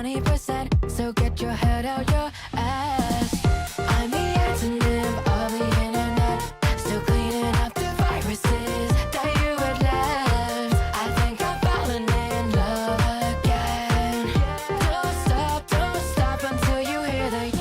20%, so get your head out your ass. I'm the antonym of the internet, still cleaning up the viruses that you had left. I think I've fallen in love again. Don't stop until you hear the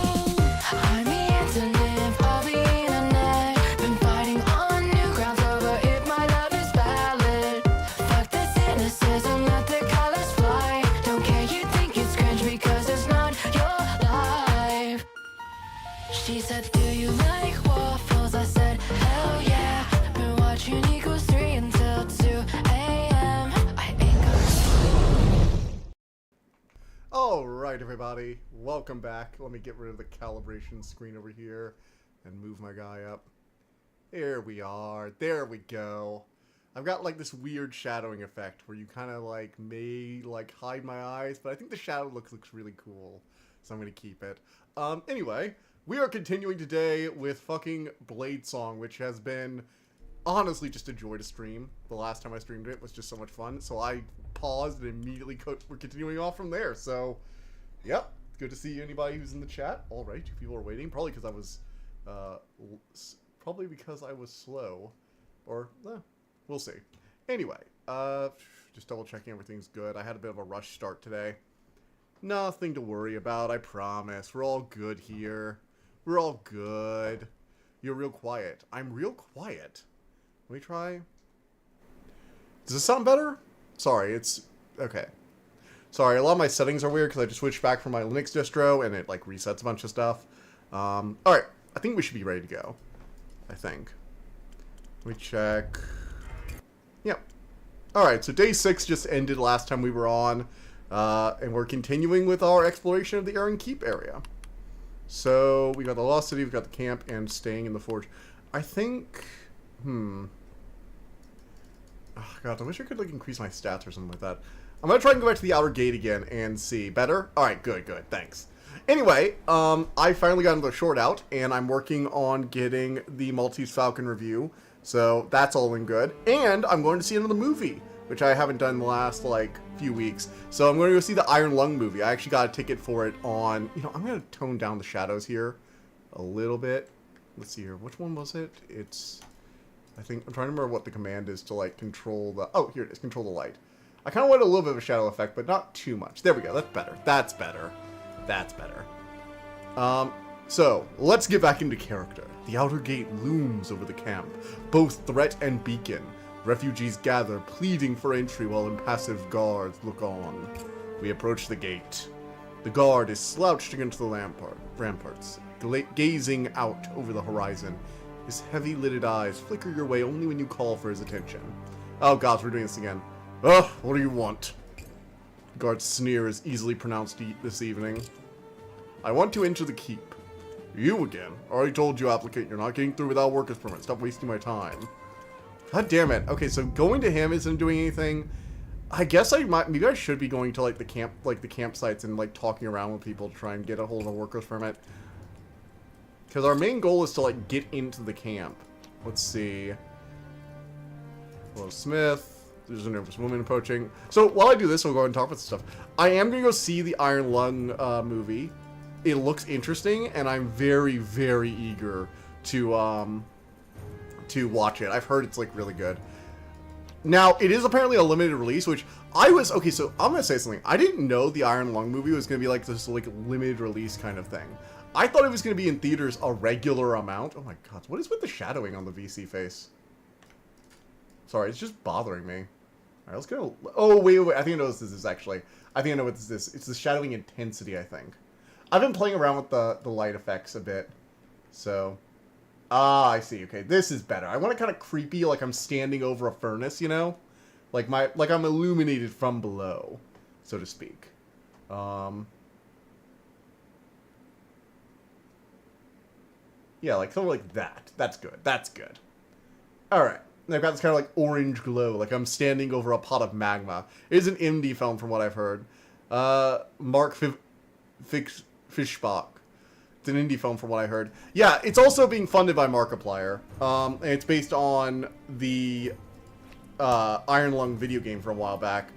I'm the antonym of the internet, been fighting on new grounds over if my love is valid. Fuck the cynicism, let the colors fly. Don't care, you think it's cringe because it's not your life. She said, do you like waffles? I said, hell yeah. Been watching Equals 3 until 2 a.m. I ain't gonna. Alright everybody, welcome back. Let me get rid of the calibration screen over here and move my guy up. Here we are, there we go. I've got like this weird shadowing effect where you kind of like may like hide my eyes, but I think the shadow looks really cool, so I'm gonna keep it. Anyway, we are continuing today with fucking Bladesong, which has been honestly just a joy to stream. The last time I streamed it was just so much fun, so I paused and immediately we're continuing off from there. So, yep, good to see anybody who's in the chat. All right, 2 people are waiting, probably because I was slow, or we'll see. Anyway, just double checking everything's good. I had a bit of a rush start today. Nothing to worry about, I promise. We're all good here. We're all good. You're real quiet. I'm real quiet. Let me try. Does this sound better? Sorry, it's... okay. Sorry, a lot of my settings are weird because I just switched back from my Linux distro and it, like, resets a bunch of stuff. Alright, I think we should be ready to go. I think. Let me check. Yep. Alright, so day 6 just ended last time we were on. And we're continuing with our exploration of the Aaron Keep area. So, we got the Lost City, we've got the camp, and staying in the forge. I think... oh, God, I wish I could, like, increase my stats or something like that. I'm gonna try and go back to the outer gate again and see. Better? Alright, good, thanks. Anyway, I finally got another short out, and I'm working on getting the Maltese Falcon review. So, that's all in good. And I'm going to see another movie, which I haven't done the last, like, few weeks. So I'm going to go see the Iron Lung movie. I actually got a ticket for it on... you know, I'm going to tone down the shadows here a little bit. Let's see here. Which one was it? It's... I think... I'm trying to remember what the command is to, like, control the... oh, here it is. Control the light. I kind of want a little bit of a shadow effect, but not too much. There we go. That's better. That's better. That's better. So, let's get back into character. The outer gate looms over the camp, both threat and beacon. Refugees gather, pleading for entry while impassive guards look on. We approach the gate. The guard is slouched against the ramparts, gazing out over the horizon. His heavy-lidded eyes flicker your way only when you call for his attention. Oh gosh, we're doing this again. Ugh, what do you want? The guard's sneer is easily pronounced this evening. I want to enter the keep. You again? I already told you, applicant, you're not getting through without workers permit. Stop wasting my time. God damn it. Okay, so going to him isn't doing anything. I guess maybe I should be going to, like, the campsites and, like, talking around with people to try and get a hold of a workers permit. Because our main goal is to, like, get into the camp. Let's see. Hello, Smith. There's a nervous woman approaching. So, while I do this, we'll go and talk about stuff. I am going to go see the Iron Lung movie. It looks interesting, and I'm very, very eager to watch it. I've heard it's, like, really good. Now, it is apparently a limited release, which okay, so I'm gonna say something. I didn't know the Iron Lung movie was gonna be, like, this, like, limited release kind of thing. I thought it was gonna be in theaters a regular amount. Oh my god, what is with the shadowing on the VC face? Sorry, it's just bothering me. Alright, let's go. Oh, wait, I think I know what this is, actually. I think I know what this is. It's the shadowing intensity, I think. I've been playing around with the light effects a bit, so... ah, I see. Okay, this is better. I want it kind of creepy, like I'm standing over a furnace, you know? Like I'm illuminated from below, so to speak. Yeah, like something like that. That's good. That's good. Alright. I've got this kind of like orange glow, like I'm standing over a pot of magma. It is an indie film from what I've heard. Mark Fischbach. It's an indie film from what I heard. Yeah, it's also being funded by Markiplier. And it's based on the Iron Lung video game from a while back.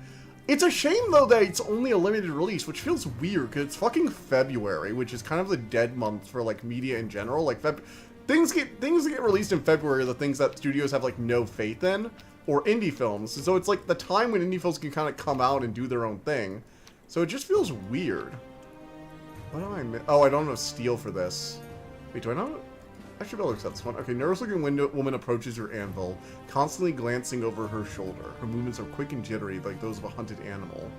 It's a shame, though, that it's only a limited release, which feels weird, because it's fucking February, which is kind of the dead month for, like, media in general. Like, things that get released in February are the things that studios have, like, no faith in, or indie films. So it's, like, the time when indie films can kind of come out and do their own thing. So it just feels weird. What do I miss? Oh, I don't have steel for this. Wait, do I not? I should be able to accept this one. Okay, nervous-looking woman approaches your anvil, constantly glancing over her shoulder. Her movements are quick and jittery, like those of a hunted animal.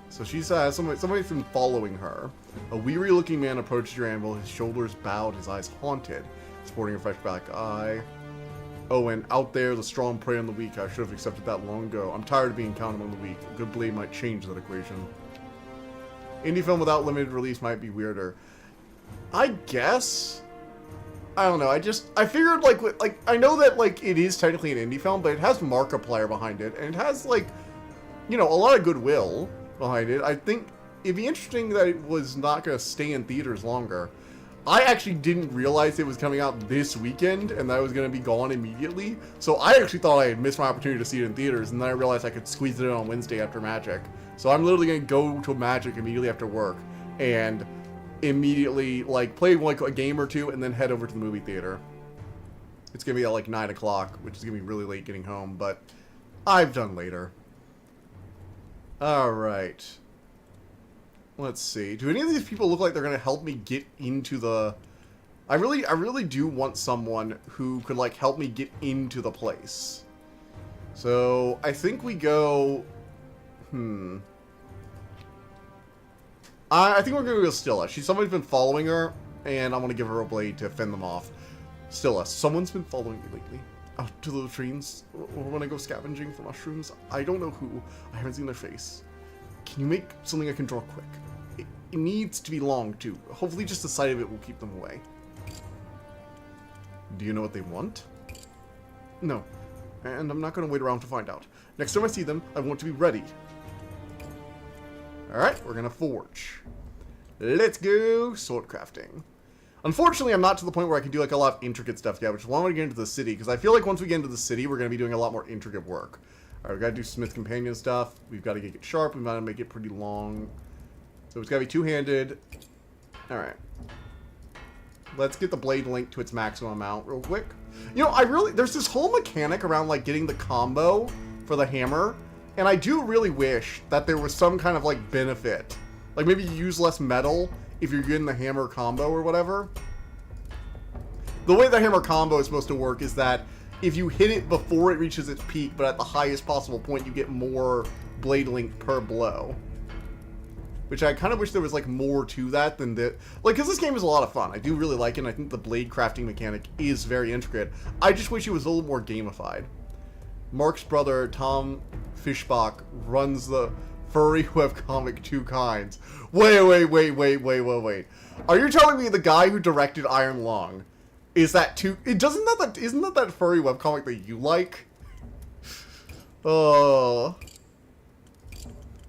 So she says somebody's been following her. A weary-looking man approaches your anvil, his shoulders bowed, his eyes haunted, sporting a fresh black eye. Oh, and out there, the strong prey on the weak. I should have accepted that long ago. I'm tired of being counted on the weak. A good blade might change that equation. Indie film without limited release might be weirder. I guess. I don't know. I figured like I know that like it is technically an indie film, but it has Markiplier behind it, and it has like, you know, a lot of goodwill behind it. I think it'd be interesting that it was not going to stay in theaters longer. I actually didn't realize it was coming out this weekend and that it was going to be gone immediately. So I actually thought I had missed my opportunity to see it in theaters, and then I realized I could squeeze it in on Wednesday after Magic. So I'm literally going to go to Magic immediately after work and immediately like play like a game or two and then head over to the movie theater. It's going to be at like 9 o'clock, which is going to be really late getting home, but I've done later. Alright. Let's see. Do any of these people look like they're going to help me get into the... I really do want someone who could, like, help me get into the place. So, I think we go... I think we're going to go Stilla. Somebody's been following her, and I want to give her a blade to fend them off. Stilla, someone's been following me lately. Out to the latrines, or when I go scavenging for mushrooms. I don't know who. I haven't seen their face. Can you make something I can draw quick? It needs to be long, too. Hopefully just the sight of it will keep them away. Do you know what they want? No. And I'm not going to wait around to find out. Next time I see them, I want to be ready. Alright, we're going to forge. Let's go sword crafting. Unfortunately, I'm not to the point where I can do like a lot of intricate stuff yet, which is why I want to get into the city, because I feel like once we get into the city, we're going to be doing a lot more intricate work. Alright, we got to do Smith Companion stuff. We've got to get it sharp. We've got to make it pretty long. So it's got to be two-handed. Alright. Let's get the blade length to its maximum amount real quick. You know, there's this whole mechanic around like getting the combo for the hammer, and I do really wish that there was some kind of like benefit. Like maybe you use less metal if you're getting the hammer combo or whatever. The way the hammer combo is supposed to work is that if you hit it before it reaches its peak, but at the highest possible point, you get more blade length per blow. Which I kind of wish there was, like, more to that than that. Like, because this game is a lot of fun. I do really like it, and I think the blade crafting mechanic is very intricate. I just wish it was a little more gamified. Mark's brother, Tom Fishbach, runs the furry webcomic Two Kinds. Wait. Are you telling me the guy who directed Iron Lung is that too... Isn't that that furry webcomic that you like? Oh.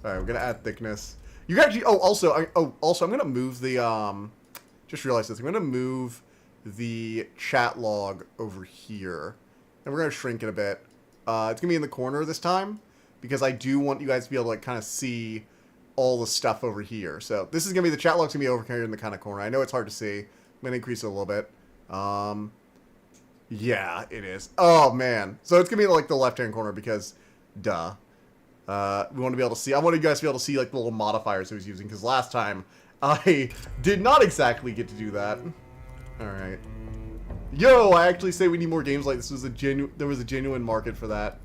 Alright, we're gonna add thickness. You can actually... Also, I'm gonna move the, just realized this. I'm gonna move the chat log over here. And we're gonna shrink it a bit. It's gonna be in the corner this time, because I do want you guys to be able to, like, kind of see all the stuff over here. So, this is gonna be... The chat log's gonna be over here in the kind of corner. I know it's hard to see. I'm gonna increase it a little bit. Yeah, it is. Oh, man. So, it's gonna be in, like, the left-hand corner, because... Duh. We want to be able to see... I want you guys to be able to see, like, the little modifiers he was using, because last time, I did not exactly get to do that. Alright. Yo, I actually say we need more games like this. There was a genuine market for that.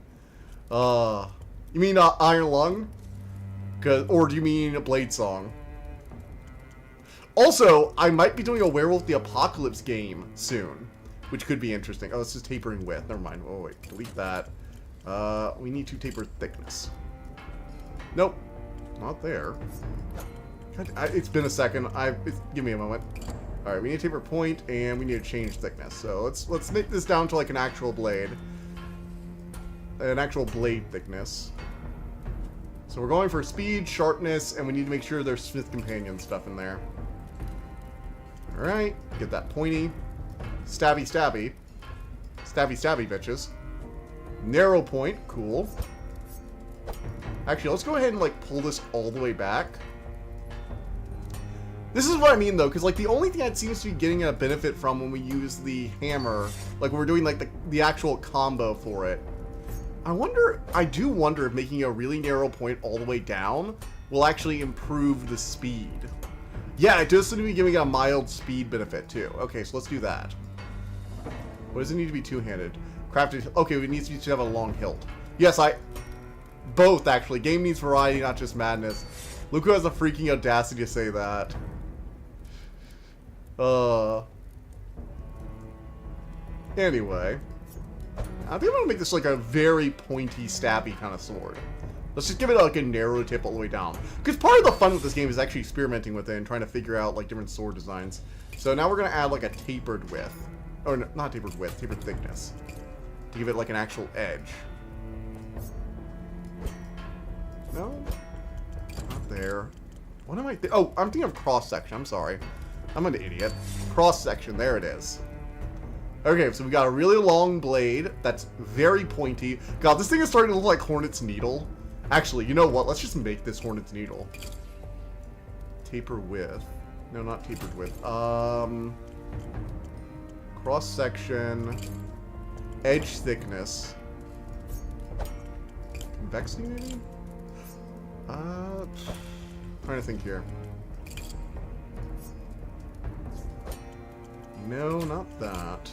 You mean, Iron Lung? Or do you mean Bladesong? Also, I might be doing a Werewolf the Apocalypse game soon, which could be interesting. Oh, this is tapering width. Never mind. Oh, wait. Delete that. We need to taper thickness. Nope. Not there. God, it's been a second. Give me a moment. Alright, we need to taper point, and we need to change thickness. So, let's make this down to, like, an actual blade. An actual blade thickness. So, we're going for speed, sharpness, and we need to make sure there's Smith Companion stuff in there. Alright. Get that pointy. Stabby, stabby. Stabby, stabby, bitches. Narrow point. Cool. Actually, let's go ahead and, like, pull this all the way back. This is what I mean, though, because, like, the only thing that seems to be getting a benefit from when we use the hammer, like, when we're doing, like, the actual combo for it, I do wonder if making a really narrow point all the way down will actually improve the speed. Yeah, it does seem to be giving it a mild speed benefit, too. Okay, so let's do that. What does it need to be two-handed? Crafted. Okay, it needs to have a long hilt. Yes, both, actually. Game needs variety, not just madness. Look who has the freaking audacity to say that. Anyway. I think I'm gonna make this like a very pointy, stabby kind of sword. Let's just give it like a narrow tip all the way down. Because part of the fun with this game is actually experimenting with it and trying to figure out like different sword designs. So now we're gonna add like a tapered width. Or no, not tapered width, tapered thickness. To give it like an actual edge. No? Not there. What am I oh, I'm thinking of cross-section. I'm sorry. I'm an idiot. Cross-section. There it is. Okay, so we got a really long blade that's very pointy. God, this thing is starting to look like Hornet's Needle. Actually, you know what? Let's just make this Hornet's Needle. Taper width. No, not tapered width. Cross-section. Edge thickness. Convexity, maybe? Trying to think here. No, not that.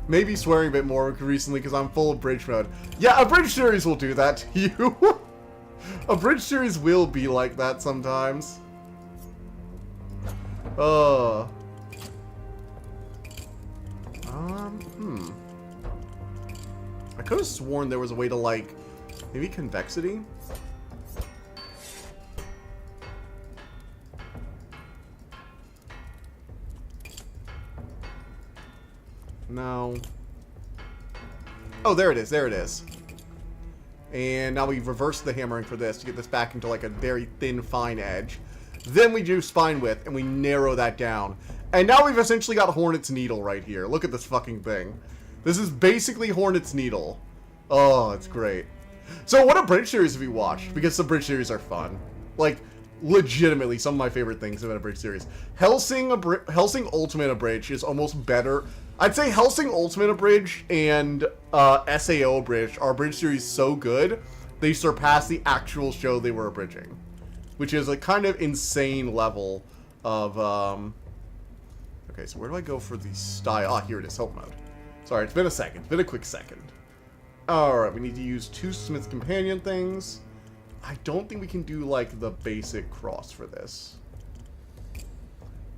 Maybe swearing a bit more recently because I'm full of bridge mode. Yeah, a bridge series will do that to you. A bridge series will be like that sometimes. I could have sworn there was a way to, like, maybe convexity? No. Oh, there it is, there it is. And now we've reversed the hammering for this to get this back into, like, a very thin, fine edge. Then we do spine width, and we narrow that down. And now we've essentially got Hornet's Needle right here. Look at this fucking thing. This is basically Hornet's Needle. Oh, it's great. So what a bridge series have you watched? Because the bridge series are fun. Like, legitimately, some of my favorite things about a bridge series. Hellsing Ultimate Abridged is almost better. I'd say Hellsing Ultimate Abridged and SAO Abridged are bridge series so good, they surpass the actual show they were abridging. Which is a kind of insane level of, Okay, so where do I go for the style? Ah, here it is, help mode. Sorry, it's been a second. It's been a quick second. Alright, we need to use 2 Smith's Companion things. I don't think we can do, like, the basic cross for this.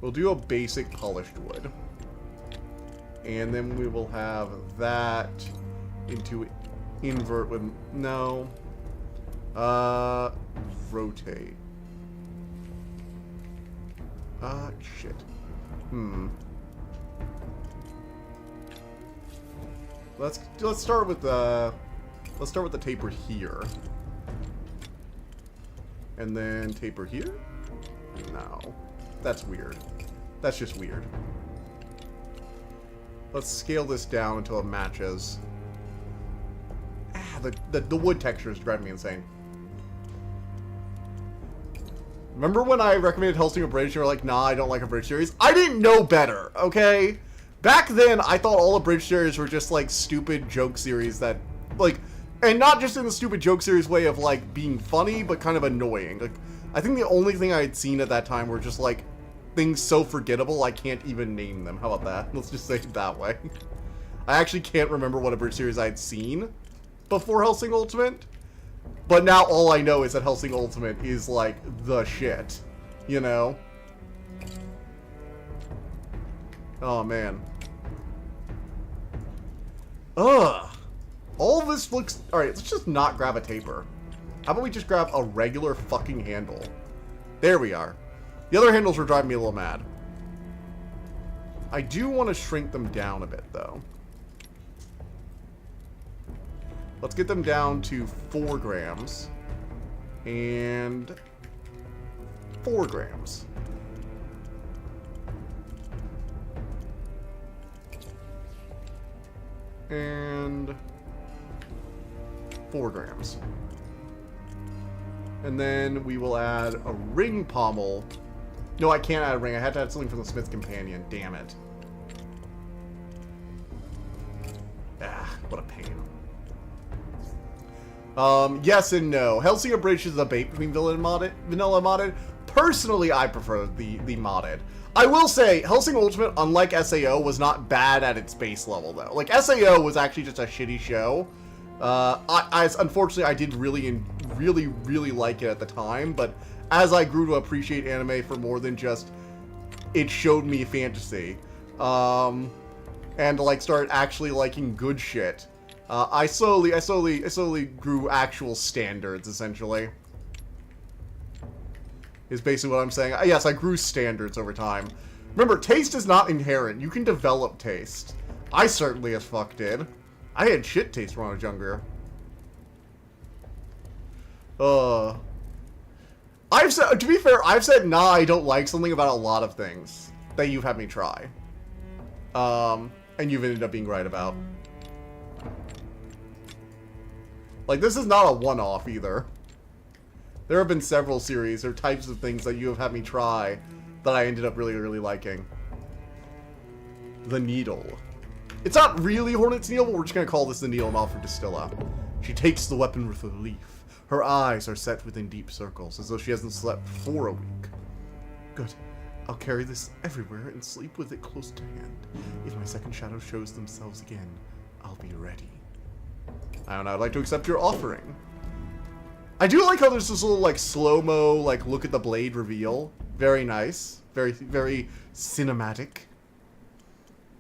We'll do a basic polished wood. And then we will have that into invert with... No. Rotate. Shit. Let's start with the taper here. And then taper here? No. That's weird. That's just weird. Let's scale this down until it matches. The wood texture is driving me insane. Remember when I recommended Hellsing Abridged, you were like, nah, I don't like a bridge series? I didn't know better, okay? Back then, I thought all bridge series were just, like, stupid joke series that, like, and not just in the stupid joke series way of, like, being funny, but kind of annoying. Like, I think the only thing I had seen at that time were just, like, things so forgettable I can't even name them. How about that? Let's just say it that way. I actually can't remember what a bridge series I had seen before Hellsing Ultimate. But now all I know is that Hellsing Ultimate is, like, the shit. You know? Oh, man. Ugh. All this looks... Alright, let's just not grab a taper. How about we just grab a regular fucking handle? There we are. The other handles were driving me a little mad. I do want to shrink them down a bit, though. Let's get them down to 4 grams. And 4 grams. And 4 grams. And then we will add a ring pommel. No, I can't add a ring. I had to add something from the Smith's Companion. Damn it. Ah, what a pain. Yes and no. Hellsing Abridged is a debate between vanilla modded. Personally, I prefer the modded. I will say, Hellsing Ultimate, unlike SAO, was not bad at its base level, though. Like, SAO was actually just a shitty show. Unfortunately, I did really like it at the time, but as I grew to appreciate anime for more than just it showed me fantasy, and like started actually liking good shit, I slowly grew actual standards, essentially. Is basically what I'm saying. Yes, I grew standards over time. Remember, taste is not inherent. You can develop taste. I certainly as fuck did. I had shit taste when I was younger. I've said, to be fair, I've said nah, I don't like something about a lot of things that you've had me try. And you've ended up being right about. Like, this is not a one-off either. There have been several series or types of things that you have had me try that I ended up really liking. The Needle. It's not really Hornet's Needle, but we're just going to call this the Needle and offer Distilla. She takes the weapon with relief. Her eyes are set within deep circles, as though she hasn't slept for a week. Good. I'll carry this everywhere and sleep with it close to hand. If my second shadow shows themselves again, I'll be ready. I don't know, I'd like to accept your offering. I do like how there's this little, like, slow-mo, like, look at the blade reveal. Very nice. Very cinematic.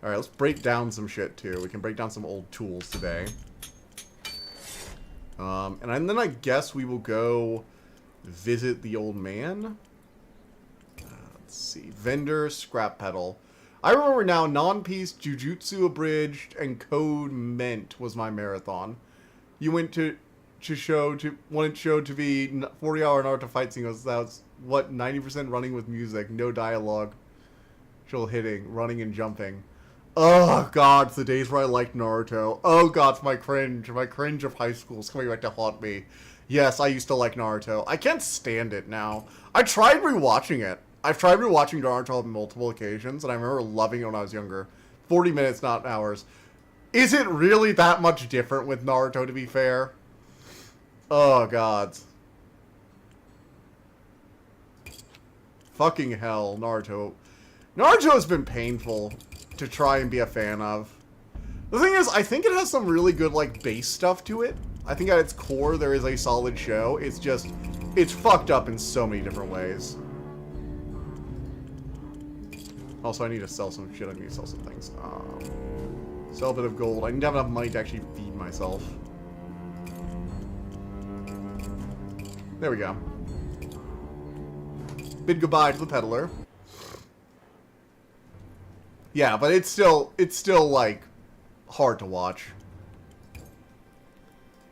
Alright, let's break down some shit, too. We can break down some old tools today. And then I guess we will go visit the old man. Let's see. Vendor, scrap pedal. I remember now, Non-Peace, Jujutsu Abridged, and Code Ment was my marathon. You went wanted show to be 40-hour Naruto fight scene. That's what, 90% running with music, no dialogue, actual hitting, running and jumping. Oh god, it's the days where I liked Naruto. Oh god, it's my cringe of high school is coming back to haunt me. Yes, I used to like Naruto. I can't stand it now. I tried rewatching it. I've tried rewatching Naruto on multiple occasions, and I remember loving it when I was younger. 40 minutes, not hours. Is it really that much different with Naruto, to be fair? Oh, God. Fucking hell, Naruto. Naruto has been painful to try and be a fan of. The thing is, I think it has some really good, like, base stuff to it. I think at its core, there is a solid show. It's just, it's fucked up in so many different ways. Also, I need to sell some shit. I need to sell some things. Sell a bit of gold. I need to have enough money to actually feed myself. There we go. Bid goodbye to the peddler. Yeah, but it's still like hard to watch.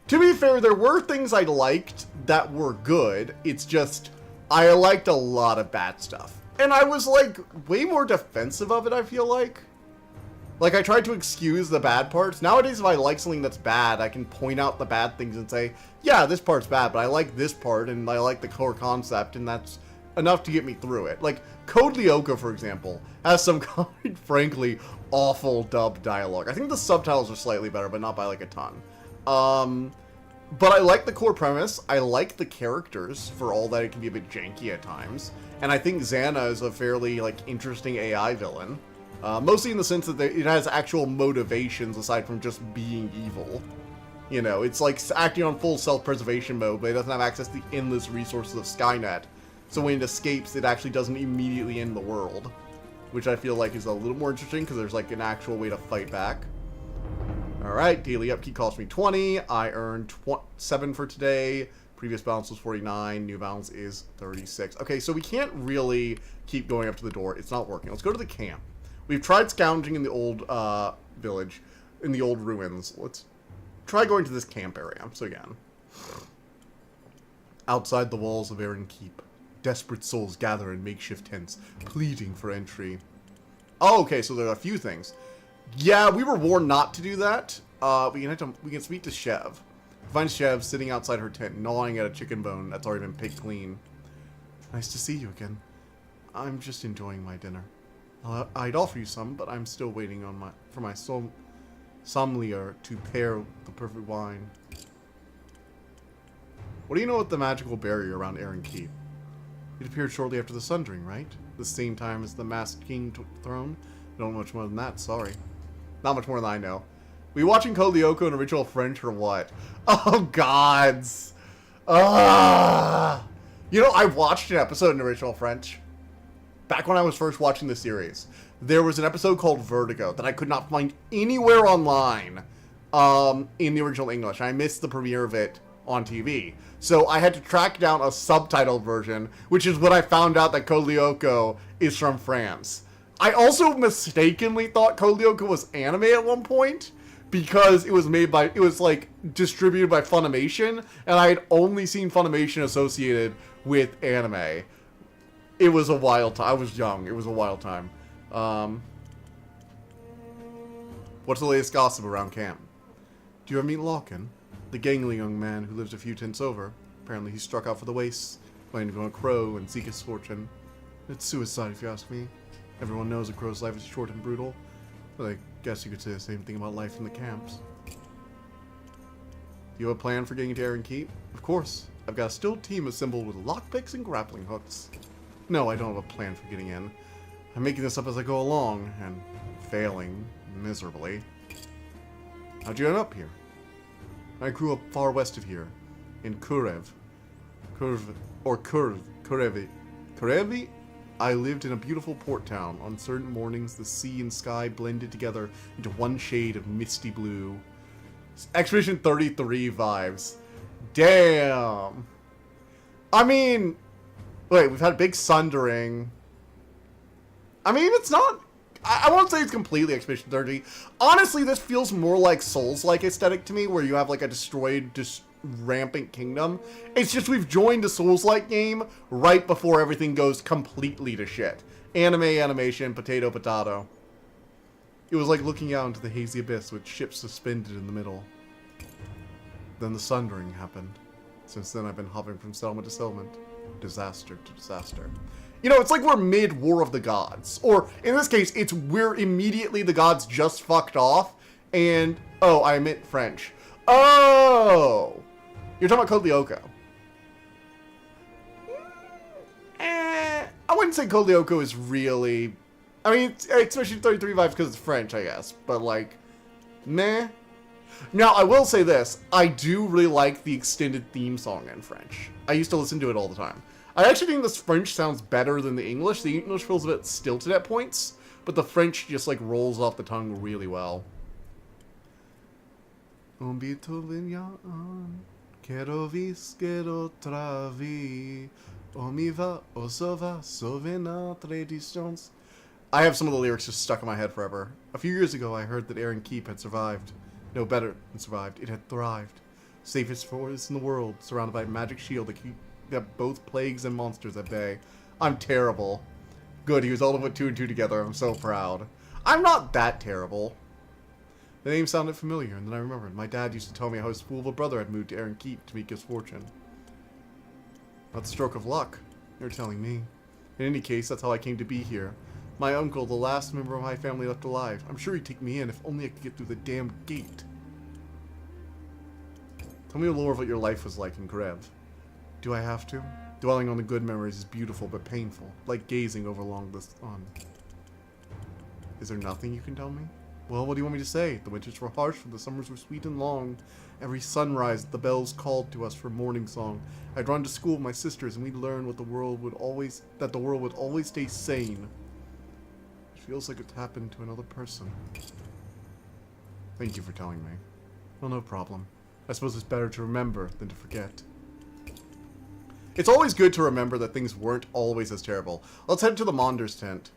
To be fair, there were things I liked that were good. It's just I liked a lot of bad stuff. And I was like way more defensive of it, I feel like. Like, I tried to excuse the bad parts. Nowadays, if I like something that's bad, I can point out the bad things and say, yeah, this part's bad, but I like this part, and I like the core concept, and that's enough to get me through it. Like, Code Lyoko, for example, has some, quite frankly, awful dubbed dialogue. I think the subtitles are slightly better, but not by, like, a ton. But I like the core premise. I like the characters, for all that it can be a bit janky at times. And I think Xana is a fairly, like, interesting AI villain. Mostly in the sense that it has actual motivations aside from just being evil. You know, it's like acting on full self-preservation mode, but it doesn't have access to the endless resources of Skynet. So when it escapes, it actually doesn't immediately end the world. Which I feel like is a little more interesting, because there's like an actual way to fight back. Alright, daily upkeep cost me 20. I earned 7 for today. Previous balance was 49. New balance is 36. Okay, so we can't really keep going up to the door. It's not working. Let's go to the camp. We've tried scavenging in the old village, in the old ruins. Let's try going to this camp area. So again, outside the walls of Aaron Keep, desperate souls gather in makeshift tents, pleading for entry. Oh, okay, so there are a few things. Yeah, we were warned not to do that. We can speak to Shev. Finds Chev sitting outside her tent, gnawing at a chicken bone that's already been picked clean. Nice to see you again. I'm just enjoying my dinner. I'd offer you some, but I'm still waiting on for my sommelier to pair the perfect wine. What do you know about the magical barrier around Aaron Keep? It appeared shortly after the Sundering, right? The same time as the Masked King took the throne? I don't know much more than that, sorry. Not much more than I know. We watching Code Lyoko in original French or what? Oh, gods! You know, I watched an episode in original French. Back when I was first watching the series. There was an episode called Vertigo that I could not find anywhere online in the original English. I missed the premiere of it on TV. So I had to track down a subtitled version, which is when I found out that Code Lyoko is from France. I also mistakenly thought Code Lyoko was anime at one point, because it was like distributed by Funimation, and I had only seen Funimation associated with anime. It was a wild time. I was young. It was a wild time. What's the latest gossip around camp? Do you ever meet Lawkin? The gangly young man who lives a few tents over. Apparently he struck out for the wastes, planning to go on a crow and seek his fortune. It's suicide if you ask me. Everyone knows a crow's life is short and brutal, but I guess you could say the same thing about life in the camps. Do you have a plan for getting into Aaron Keep? Of course. I've got a skilled team assembled with lockpicks and grappling hooks. No, I don't have a plan for getting in. I'm making this up as I go along, and failing miserably. How'd you end up here? I grew up far west of here, in Kurevi. Kurevi? I lived in a beautiful port town. On certain mornings, the sea and sky blended together into one shade of misty blue. Expedition 33 vibes. Damn. I mean, wait, we've had a big sundering. I mean, it's not... I won't say it's completely Expedition 30. Honestly, this feels more like Souls-like aesthetic to me, where you have like a destroyed, rampant kingdom. It's just we've joined a Souls-like game right before everything goes completely to shit. Anime, animation, potato, potato. It was like looking out into the hazy abyss with ships suspended in the middle. Then the Sundering happened. Since then, I've been hopping from settlement to settlement, disaster to disaster. You know, it's like we're mid-War of the Gods. Or, in this case, it's we're immediately the gods just fucked off, and... Oh, I meant French. Oh! You're talking about Code Lyoko. I wouldn't say Code Lyoko is really... I mean, it's Expedition 33 vibes because it's French, I guess. But, like, meh. Now, I will say this. I do really like the extended theme song in French. I used to listen to it all the time. I actually think this French sounds better than the English. The English feels a bit stilted at points, but the French just, like, rolls off the tongue really well. Un bito vignan, quero vis, quero travi, o mi va, o sova, sovena traditions. I have some of the lyrics just stuck in my head forever. A few years ago, I heard that Aaron Keep had survived. No, better than survived. It had thrived. Safest forest in the world, surrounded by a magic shield that kept both plagues and monsters at bay. I'm terrible. Good, he was able to put 2 and 2 together. I'm so proud. I'm not that terrible. The name sounded familiar, and then I remembered. My dad used to tell me how his fool of a brother had moved to Aaron Keep to meet his fortune. Not the stroke of luck. You're telling me. In any case, that's how I came to be here. My uncle, the last member of my family left alive. I'm sure he'd take me in if only I could get through the damn gate. Tell me the lore of what your life was like in Grev. Do I have to? Dwelling on the good memories is beautiful but painful, like gazing over along the sun. Is there nothing you can tell me? Well, what do you want me to say? The winters were harsh, but the summers were sweet and long. Every sunrise, the bells called to us for morning song. I'd run to school with my sisters, and we'd learn that the world would always stay sane. It feels like it happened to another person. Thank you for telling me. Well, no problem. I suppose it's better to remember than to forget. It's always good to remember that things weren't always as terrible. Let's head to the Monder's tent.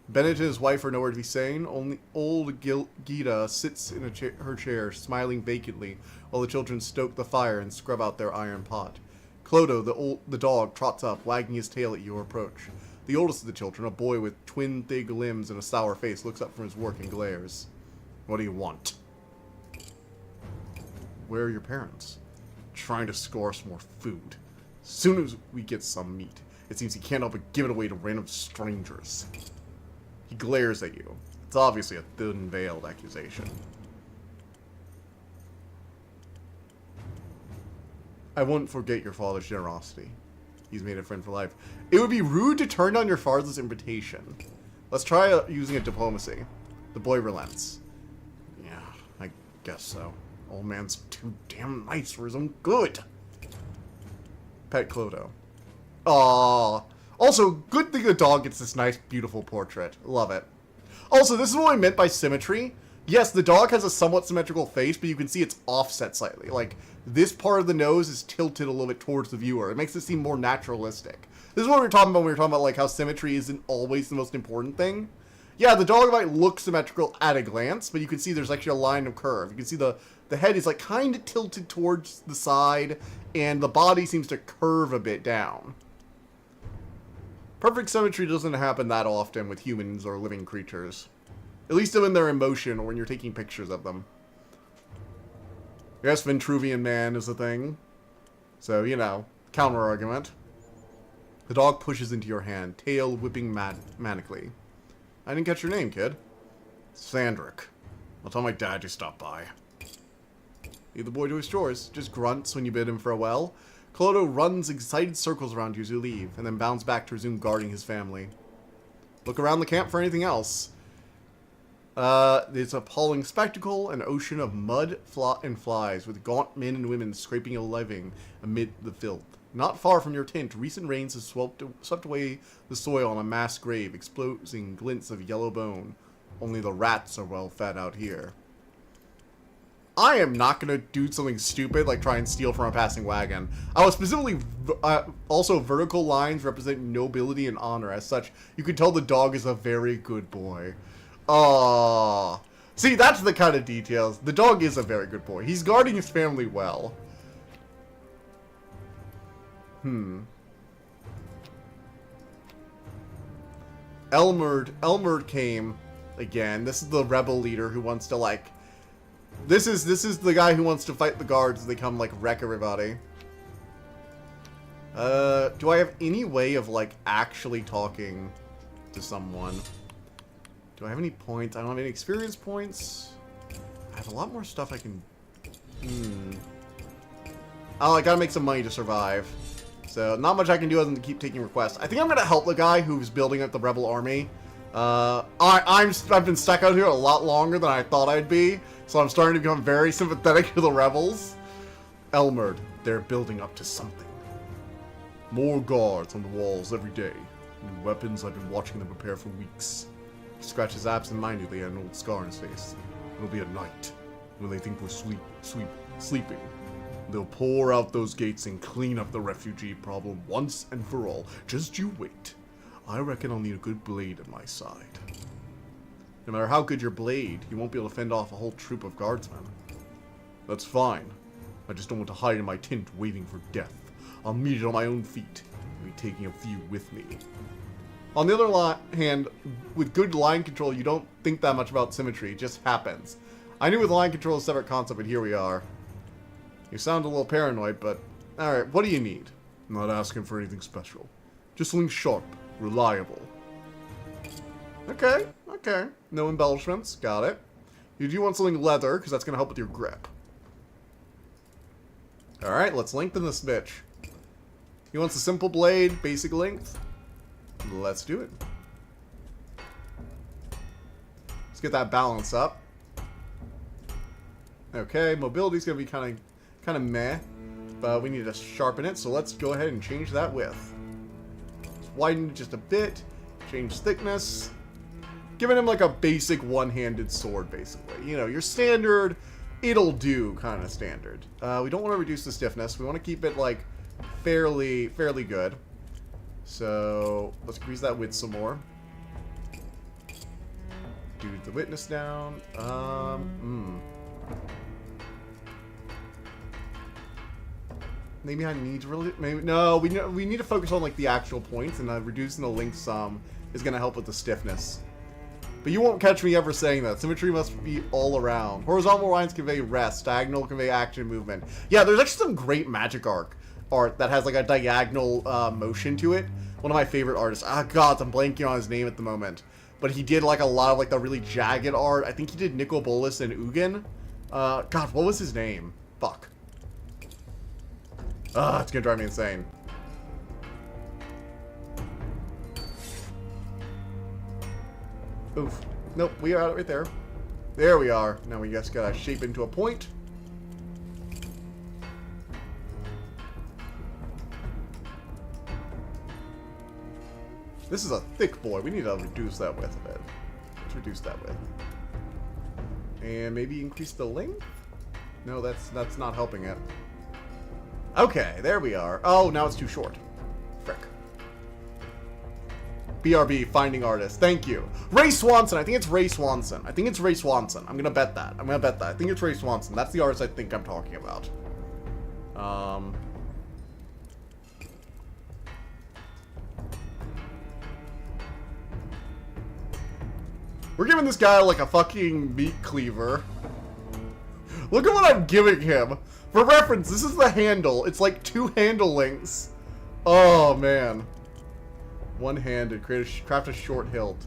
Bennett and his wife are nowhere to be seen. Only old Gita sits in her chair, smiling vacantly, while the children stoke the fire and scrub out their iron pot. Clodo, the dog, trots up, wagging his tail at your approach. The oldest of the children, a boy with twin thick limbs and a sour face, looks up from his work and glares. What do you want? Where are your parents? trying to score some more food. As soon as we get some meat, it seems he can't help but give it away to random strangers. He glares at you. It's obviously a thin-veiled accusation. I won't forget your father's generosity. He's made a friend for life. It would be rude to turn down your father's invitation. Let's try using a diplomacy. The boy relents. Yeah, I guess so. Old man's too damn nice for his own good. Pet Clodo. Aww. Also, good thing the dog gets this nice, beautiful portrait. Love it. Also, this is what I meant by symmetry. Yes, the dog has a somewhat symmetrical face, but you can see it's offset slightly. Like, this part of the nose is tilted a little bit towards the viewer. It makes it seem more naturalistic. This is what we were talking about when we were talking about, like, how symmetry isn't always the most important thing. Yeah, the dog might look symmetrical at a glance, but you can see there's actually a line of curve. You can see the head is, like, kind of tilted towards the side, and the body seems to curve a bit down. Perfect symmetry doesn't happen that often with humans or living creatures. At least in their emotion or when you're taking pictures of them. Yes, Ventruvian man is a thing. So, you know, counter-argument. The dog pushes into your hand, tail whipping manically. I didn't catch your name, kid. Sandrick. I'll tell my dad you stopped by. Leave the boy to his chores. Just grunts when you bid him farewell. Clodo runs excited circles around you as you leave, and then bounds back to resume guarding his family. Look around the camp for anything else. It's an appalling spectacle, an ocean of mud and flies, with gaunt men and women scraping a living amid the filth. Not far from your tent, recent rains have swept away the soil on a mass grave, exposing glints of yellow bone. Only the rats are well fed out here. I am not going to do something stupid like try and steal from a passing wagon. I was specifically... also, vertical lines represent nobility and honor. As such, you can tell the dog is a very good boy. Aww. See, that's the kind of details. The dog is a very good boy. He's guarding his family well. Elmerd came again. This is the rebel leader who wants to, like... This is the guy who wants to fight the guards as they come, like, wreck everybody. Do I have any way of, like, actually talking to someone? Do I have any points? I don't have any experience points. I have a lot more stuff I can... Oh, I gotta make some money to survive. So, not much I can do other than keep taking requests. I think I'm gonna help the guy who's building up the rebel army. I've been stuck out here a lot longer than I thought I'd be, so I'm starting to become very sympathetic to the rebels. Elmerd, they're building up to something. More guards on the walls every day. New weapons, I've been watching them prepare for weeks. He scratches absent-mindedly at an old scar in his face. It'll be at night, when they think we're sleeping. They'll pour out those gates and clean up the refugee problem once and for all. Just you wait. I reckon I'll need a good blade at my side. No matter how good your blade, you won't be able to fend off a whole troop of guardsmen. That's fine. I just don't want to hide in my tent waiting for death. I'll meet it on my own feet, and be taking a few with me. On the other hand, with good line control, you don't think that much about symmetry. It just happens. I knew with line control a separate concept, but here we are. You sound a little paranoid, but... Alright, what do you need? I'm not asking for anything special. Just something sharp, reliable. Okay, okay. No embellishments, got it. You do want something leather, because that's going to help with your grip. Alright, let's lengthen this bitch. He wants a simple blade, basic length. Let's do it. Let's get that balance up. Okay, mobility's going to be kind of meh, but we need to sharpen it, so let's go ahead and change that width. Let's widen it just a bit, change thickness, giving him like a basic one-handed sword, basically. You know, your standard, it'll do kind of standard. We don't want to reduce the stiffness. We want to keep it like fairly good. So let's increase that width some more. Do the witness down. Maybe I need to really... No, we need to focus on, like, the actual points, and reducing the length some is going to help with the stiffness. But you won't catch me ever saying that. Symmetry must be all around. Horizontal lines convey rest. Diagonal convey action movement. Yeah, there's actually some great magic art that has like a diagonal motion to it. One of my favorite artists. Ah, God, I'm blanking on his name at the moment. But he did like a lot of like the really jagged art. I think he did Nicol Bolas and Ugin. God, what was his name? Fuck. It's gonna drive me insane. Oof. Nope, we are right there. There we are. Now we just gotta shape into a point. This is a thick boy. We need to reduce that width a bit. Let's reduce that width. And maybe increase the length? No, that's not helping it. Okay, there we are. Oh, now it's too short. Frick. BRB, finding artist. Thank you. Ray Swanson. I think it's Ray Swanson. I think it's Ray Swanson. I'm gonna bet that. I think it's Ray Swanson. That's the artist I think I'm talking about. We're giving this guy like a fucking meat cleaver. Look at what I'm giving him. For reference, this is the handle. It's like 2 handle lengths. Oh, man. One-handed. Craft a short hilt.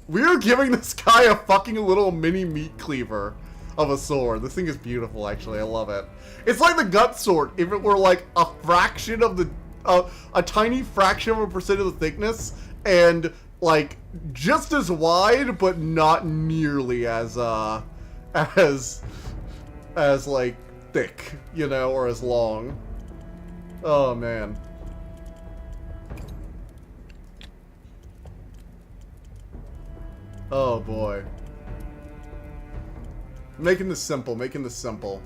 We're giving this guy a fucking little mini meat cleaver of a sword. This thing is beautiful, actually. I love it. It's like the gut sword if it were like a fraction of the... a tiny fraction of a percent of the thickness and... like, just as wide, but not nearly as, like, thick, you know, or as long. Oh, man. Oh, boy. Making this simple, making this simple.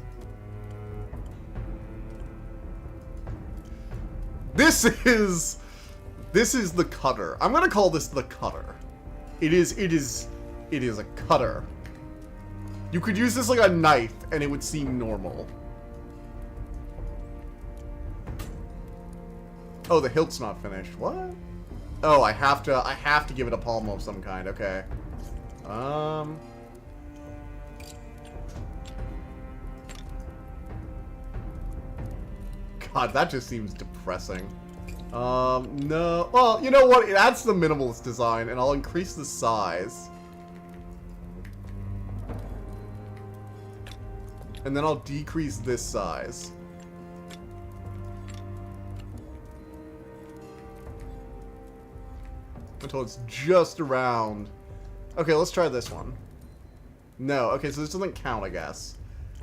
This is the cutter. I'm gonna call this the cutter. It is a cutter. You could use this like a knife and it would seem normal. Oh, the hilt's not finished. What? Oh, I have to give it a pommel of some kind. Okay. God, that just seems depressing. No. Well, you know what? It adds to the minimalist design, and I'll increase the size. And then I'll decrease this size. Until it's just around. Okay, let's try this one. No. Okay, so this doesn't count, I guess.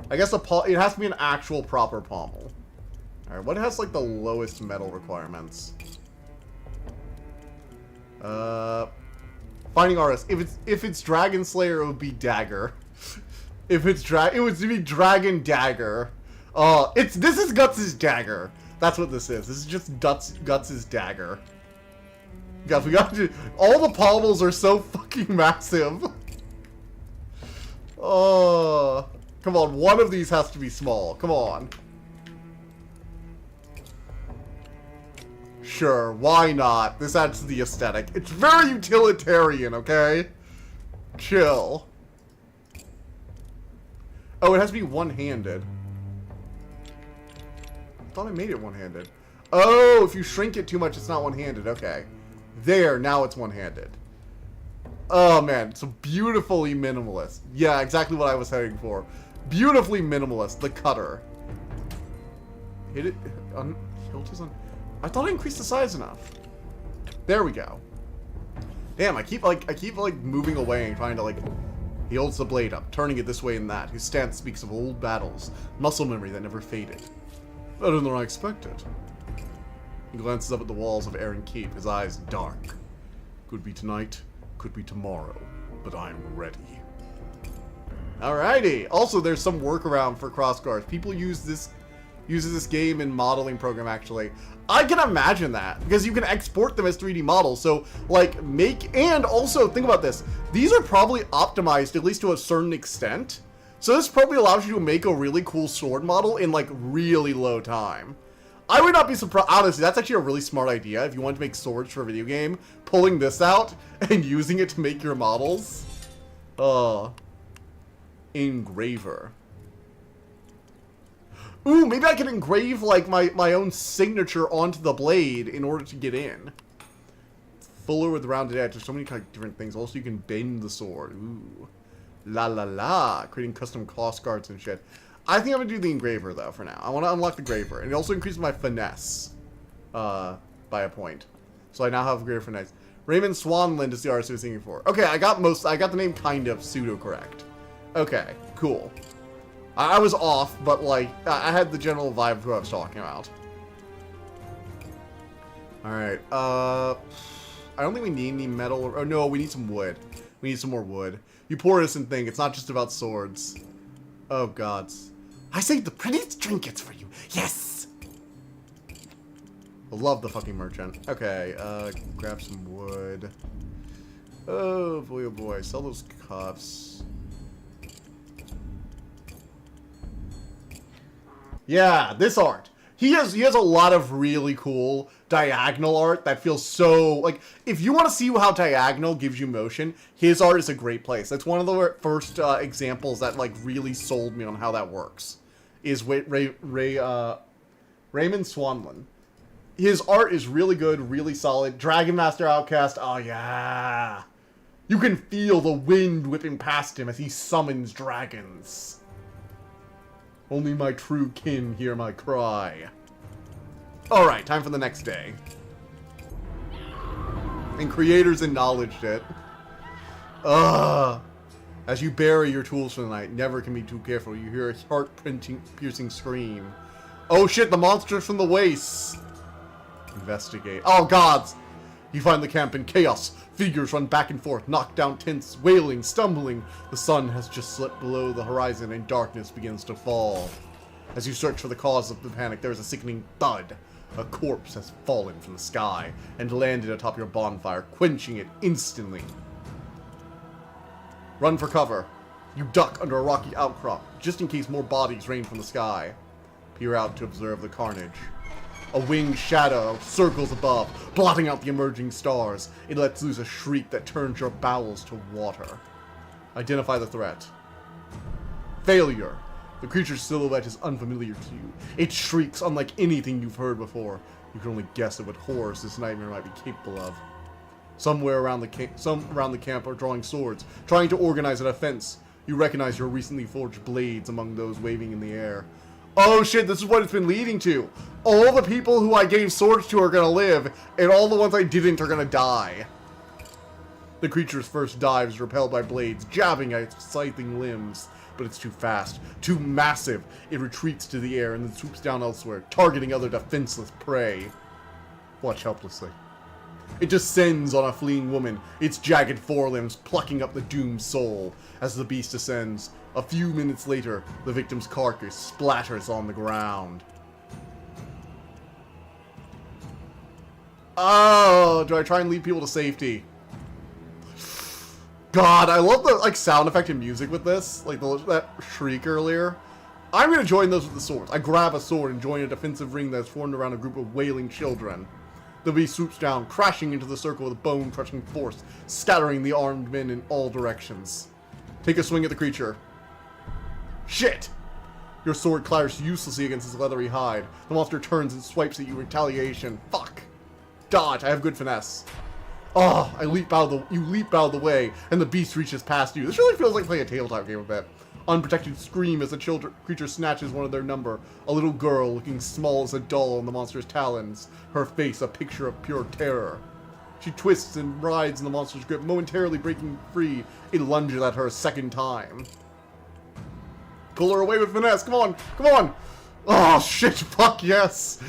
I guess it has to be an actual proper pommel. Alright, what has, like, the lowest metal requirements? Finding artist. If it's Dragon Slayer, it would be Dagger. If it's it would be Dragon Dagger. This is Guts' Dagger. That's what this is. This is just Guts' Dagger. Guys, we got to... all the pommels are so fucking massive. Oh... come on, one of these has to be small. Come on. Sure, why not? This adds to the aesthetic. It's very utilitarian, okay? Chill. Oh, it has to be one-handed. I thought I made it one-handed. Oh, if you shrink it too much, it's not one-handed. Okay. There, now it's one-handed. Oh, man. So beautifully minimalist. Yeah, exactly what I was heading for. Beautifully minimalist. The cutter. Hit it. Hilt is on... I thought I increased the size enough. There we go. Damn, I keep moving away and trying to, like... He holds the blade up, turning it this way and that. His stance speaks of old battles. Muscle memory that never faded. Better than I expected. He glances up at the walls of Aaron Keep, his eyes dark. Could be tonight, could be tomorrow, but I'm ready. Alrighty. Also, there's some workaround for crossguards. People uses this game in modeling program, actually. I can imagine that, because you can export them as 3D models, so, like, and also, think about this. These are probably optimized, at least to a certain extent. So this probably allows you to make a really cool sword model in, like, really low time. I would not be surprised. Honestly, that's actually a really smart idea. If you want to make swords for a video game, pulling this out and using it to make your models. Engraver. Ooh, maybe I can engrave, like, my own signature onto the blade in order to get in. Fuller with rounded edge. There's so many kind of different things. Also, you can bend the sword. Ooh. La la la. Creating custom cross guards and shit. I think I'm going to do the engraver, though, for now. I want to unlock the graver. And it also increases my finesse by a point. So I now have greater finesse. Raymond Swanland is the artist I was thinking for. Okay, I got the name kind of pseudo-correct. Okay, cool. I was off, but, like, I had the general vibe of who I was talking about. Alright, I don't think we need any metal. Oh, no, we need some wood. We need some more wood. You poor innocent thing, it's not just about swords. Oh, gods. I saved the prettiest trinkets for you. Yes! I love the fucking merchant. Okay, grab some wood. Oh boy. Sell those cuffs. Yeah, this art. He has a lot of really cool diagonal art that feels so, like, if you want to see how diagonal gives you motion, his art is a great place. That's one of the first examples that, like, really sold me on how that works. Is Raymond Swanland. His art is really good, really solid. Dragon Master Outcast, oh yeah. You can feel the wind whipping past him as he summons dragons. Only my true kin hear my cry. Alright, time for the next day. And creators acknowledged it. Ugh. As you bury your tools for the night, never can be too careful. You hear a heart-piercing scream. Oh shit, the monsters from the wastes! Investigate. Oh gods! You find the camp in chaos. Figures run back and forth, knock down tents, wailing, stumbling. The sun has just slipped below the horizon and darkness begins to fall. As you search for the cause of the panic, there is a sickening thud. A corpse has fallen from the sky and landed atop your bonfire, quenching it instantly. Run for cover. You duck under a rocky outcrop, just in case more bodies rain from the sky. Peer out to observe the carnage. A winged shadow circles above, blotting out the emerging stars. It lets loose a shriek that turns your bowels to water. Identify the threat. Failure. The creature's silhouette is unfamiliar to you. It shrieks unlike anything you've heard before. You can only guess at what horrors this nightmare might be capable of. Some around the camp are drawing swords, trying to organize a defense. You recognize your recently forged blades among those waving in the air. Oh shit, this is what it's been leading to. All the people who I gave swords to are gonna live, and all the ones I didn't are gonna die. The creature's first dive is repelled by blades, jabbing at its scything limbs. But it's too fast, too massive. It retreats to the air and then swoops down elsewhere, targeting other defenseless prey. Watch helplessly. It descends on a fleeing woman, its jagged forelimbs plucking up the doomed soul. As the beast descends, a few minutes later, the victim's carcass splatters on the ground. Oh, do I try and lead people to safety? God, I love the, like, sound effect and music with this. Like, that shriek earlier. I'm gonna join those with the swords. I grab a sword and join a defensive ring that's formed around a group of wailing children. The beast swoops down, crashing into the circle with bone-crushing force, scattering the armed men in all directions. Take a swing at the creature. Shit! Your sword clatters uselessly against its leathery hide. The monster turns and swipes at you in retaliation. Fuck! Dodge, I have good finesse. Oh, you leap out of the way, and the beast reaches past you. This really feels like playing a tabletop game a bit. Unprotected scream as the creature snatches one of their number. A little girl looking small as a doll in the monster's talons. Her face a picture of pure terror. She twists and rides in the monster's grip, momentarily breaking free. It lunges at her a second time. Pull her away with finesse. Come on, come on. Oh, shit, fuck yes.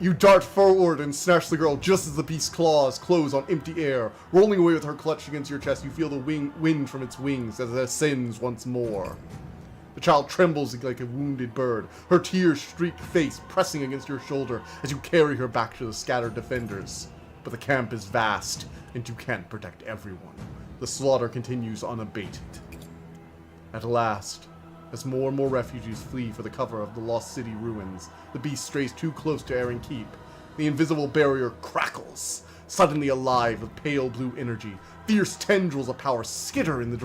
You dart forward and snatch the girl just as the beast's claws close on empty air. Rolling away with her clutched against your chest, you feel the wind from its wings as it ascends once more. The child trembles like a wounded bird, her tear-streaked face pressing against your shoulder as you carry her back to the scattered defenders. But the camp is vast, and you can't protect everyone. The slaughter continues unabated. At last, As more and more refugees flee for the cover of the lost city ruins, the beast strays too close to Aaron Keep. The invisible barrier crackles, suddenly alive with pale blue energy. Fierce tendrils of power skitter in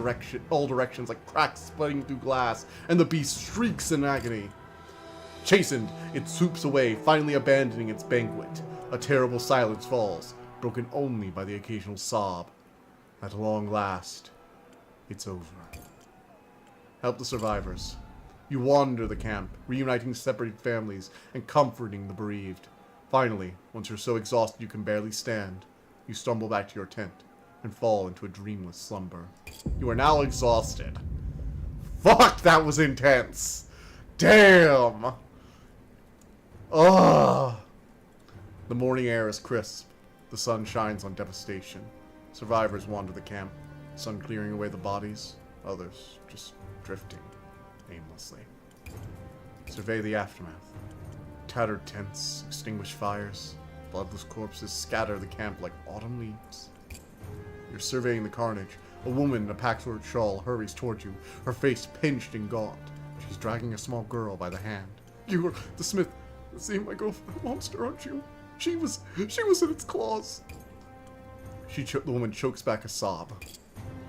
all directions like cracks splitting through glass, and the beast shrieks in agony. Chastened, it swoops away, finally abandoning its banquet. A terrible silence falls, broken only by the occasional sob. At long last, it's over. Help the survivors. You wander the camp, reuniting separated families and comforting the bereaved. Finally, once you're so exhausted you can barely stand, you stumble back to your tent and fall into a dreamless slumber. You are now exhausted. Fuck, that was intense! Damn! Ugh! The morning air is crisp. The sun shines on devastation. Survivors wander the camp, sun clearing away the bodies, others just drifting aimlessly. Survey the aftermath. Tattered tents, extinguished fires, bloodless corpses scatter the camp like autumn leaves. You're surveying the carnage. A woman in a patchwork shawl hurries toward you, her face pinched and gaunt. She's dragging a small girl by the hand. You are the smith. Seeing my girl from the monster, aren't you? She was in its claws. The woman chokes back a sob.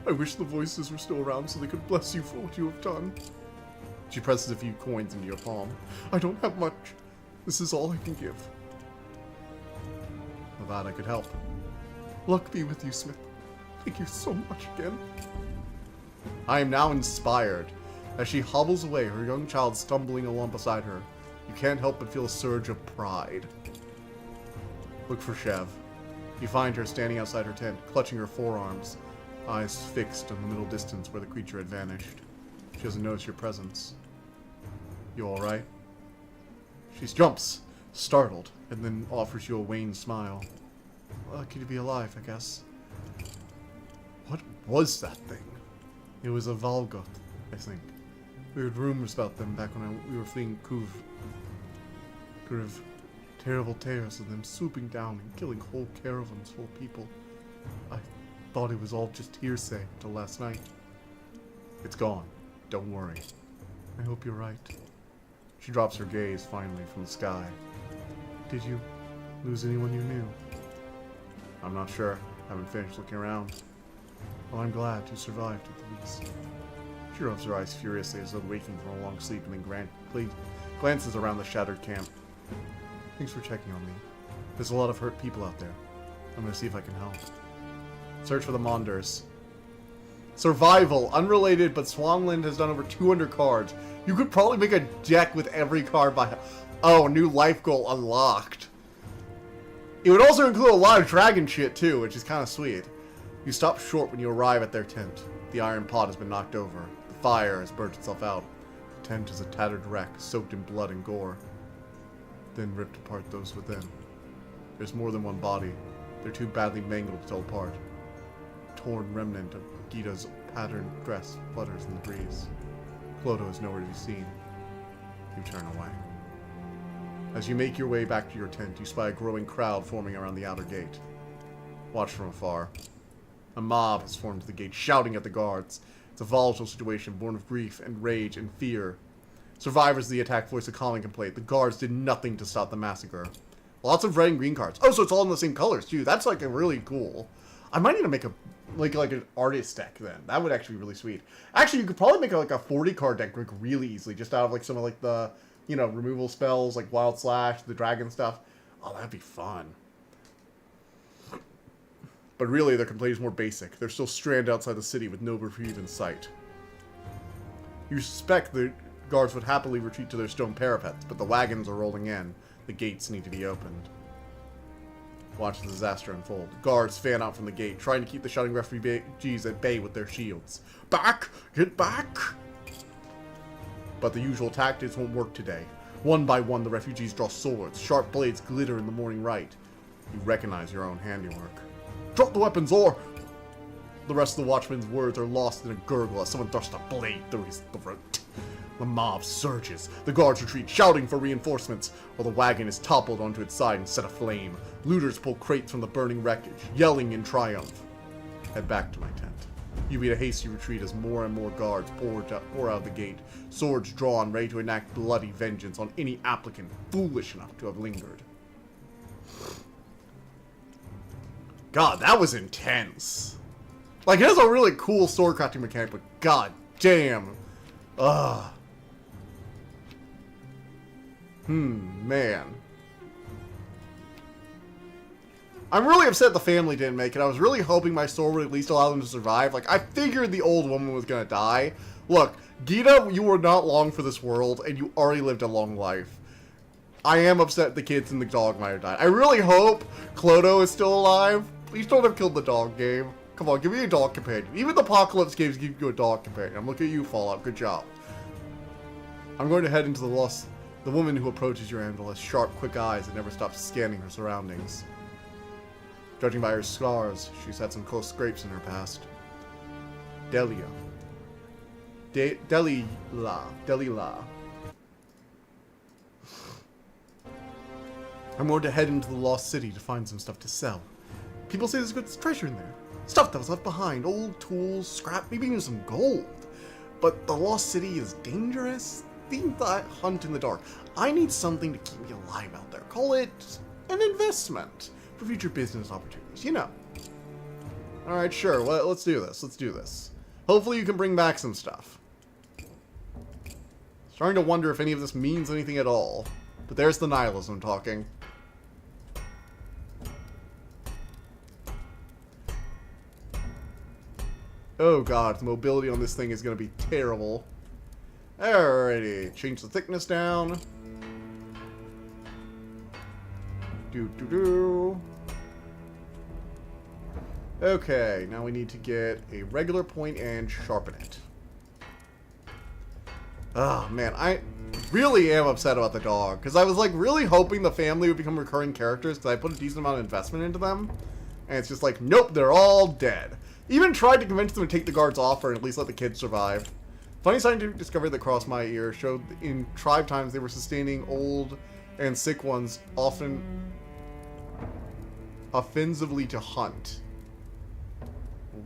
I wish the voices were still around so they could bless you for what you have done. She presses a few coins into your palm. I don't have much. This is all I can give. With that I could help. Luck be with you, Smith. Thank you so much again. I am now inspired. As she hobbles away, her young child stumbling along beside her, you can't help but feel a surge of pride. Look for Chev. You find her standing outside her tent, clutching her forearms, eyes fixed on the middle distance where the creature had vanished. She doesn't notice your presence. You alright? She jumps, startled, and then offers you a wan smile. Lucky to be alive, I guess. What was that thing? It was a Valgoth, I think. We heard rumors about them back when we were fleeing Kuv. Terrible tales of them swooping down and killing whole caravans full of people. I thought it was all just hearsay until last night. It's gone. Don't worry. I hope you're right. She drops her gaze finally from the sky. Did you lose anyone you knew? I'm not sure. Haven't finished looking around. Well, I'm glad you survived at the least. She rubs her eyes furiously as though waking from a long sleep and then glances around the shattered camp. Thanks for checking on me. There's a lot of hurt people out there. I'm gonna see if I can help. Search for the Monders. Survival. Unrelated, but Swanland has done over 200 cards. You could probably make a deck with every card by... Oh, new life goal unlocked. It would also include a lot of dragon shit, too, which is kind of sweet. You stop short when you arrive at their tent. The iron pot has been knocked over. The fire has burnt itself out. The tent is a tattered wreck, soaked in blood and gore. Then ripped apart those within. There's more than one body. They're too badly mangled to tell apart. A torn remnant of Gita's patterned dress flutters in the breeze. Clotho is nowhere to be seen. You turn away. As you make your way back to your tent, you spy a growing crowd forming around the outer gate. Watch from afar. A mob has formed to the gate, shouting at the guards. It's a volatile situation born of grief and rage and fear. Survivors of the attack voice a calming complaint. The guards did nothing to stop the massacre. Lots of red and green cards. Oh, so it's all in the same colors, too. That's, like, a really cool... I might need to make a, like an artist deck, then. That would actually be really sweet. Actually, you could probably make, like, a 40-card deck, like, really easily. Just out of, like, some of, like, the, you know, removal spells, like Wild Slash, the dragon stuff. Oh, that'd be fun. But really, their complaint is more basic. They're still stranded outside the city with no reprieve in sight. You suspect the guards would happily retreat to their stone parapets, but the wagons are rolling in. The gates need to be opened. Watch the disaster unfold. Guards fan out from the gate, trying to keep the shouting refugees at bay with their shields. Back! Get back! But the usual tactics won't work today. One by one, the refugees draw swords. Sharp blades glitter in the morning light. You recognize your own handiwork. Drop the weapons, or... The rest of the watchman's words are lost in a gurgle as someone thrusts a blade through his throat. The mob surges. The guards retreat, shouting for reinforcements, while the wagon is toppled onto its side and set aflame. Looters pull crates from the burning wreckage, yelling in triumph. Head back to my tent. You beat a hasty retreat as more and more guards pour out of the gate, swords drawn, ready to enact bloody vengeance on any applicant foolish enough to have lingered. God, that was intense. Like, it has a really cool swordcrafting mechanic, but god damn. Ugh. Man. I'm really upset the family didn't make it. I was really hoping my sword would at least allow them to survive. Like, I figured the old woman was gonna die. Look, Gita, you were not long for this world, and you already lived a long life. I am upset the kids and the dog might have died. I really hope Clodo is still alive. Please don't have killed the dog game. Come on, give me a dog companion. Even the Apocalypse games give you a dog companion. I'm looking at you, Fallout. Good job. I'm going to head into the lost. The woman who approaches your anvil has sharp, quick eyes and never stops scanning her surroundings. Judging by her scars, she's had some close scrapes in her past. Delia. Delila. I'm going to head into the lost city to find some stuff to sell. People say there's good treasure in there. Stuff that was left behind. Old tools, scrap, maybe even some gold. But the lost city is dangerous. Think that hunt in the dark. I need something to keep me alive out there. Call it an investment for future business opportunities. You know. Alright, sure. Well, let's do this. Let's do this. Hopefully you can bring back some stuff. Starting to wonder if any of this means anything at all. But there's the nihilism talking. Oh god, the mobility on this thing is going to be terrible. Alrighty, change the thickness down. Okay, now we need to get a regular point and sharpen it. Oh man, I really am upset about the dog, because I was like really hoping the family would become recurring characters, because I put a decent amount of investment into them, and it's just like, nope, they're all dead. Even tried to convince them to take the guards off or at least let the kids survive. Funny scientific discovery that crossed my ear showed in tribe times they were sustaining old and sick ones, often offensively to hunt.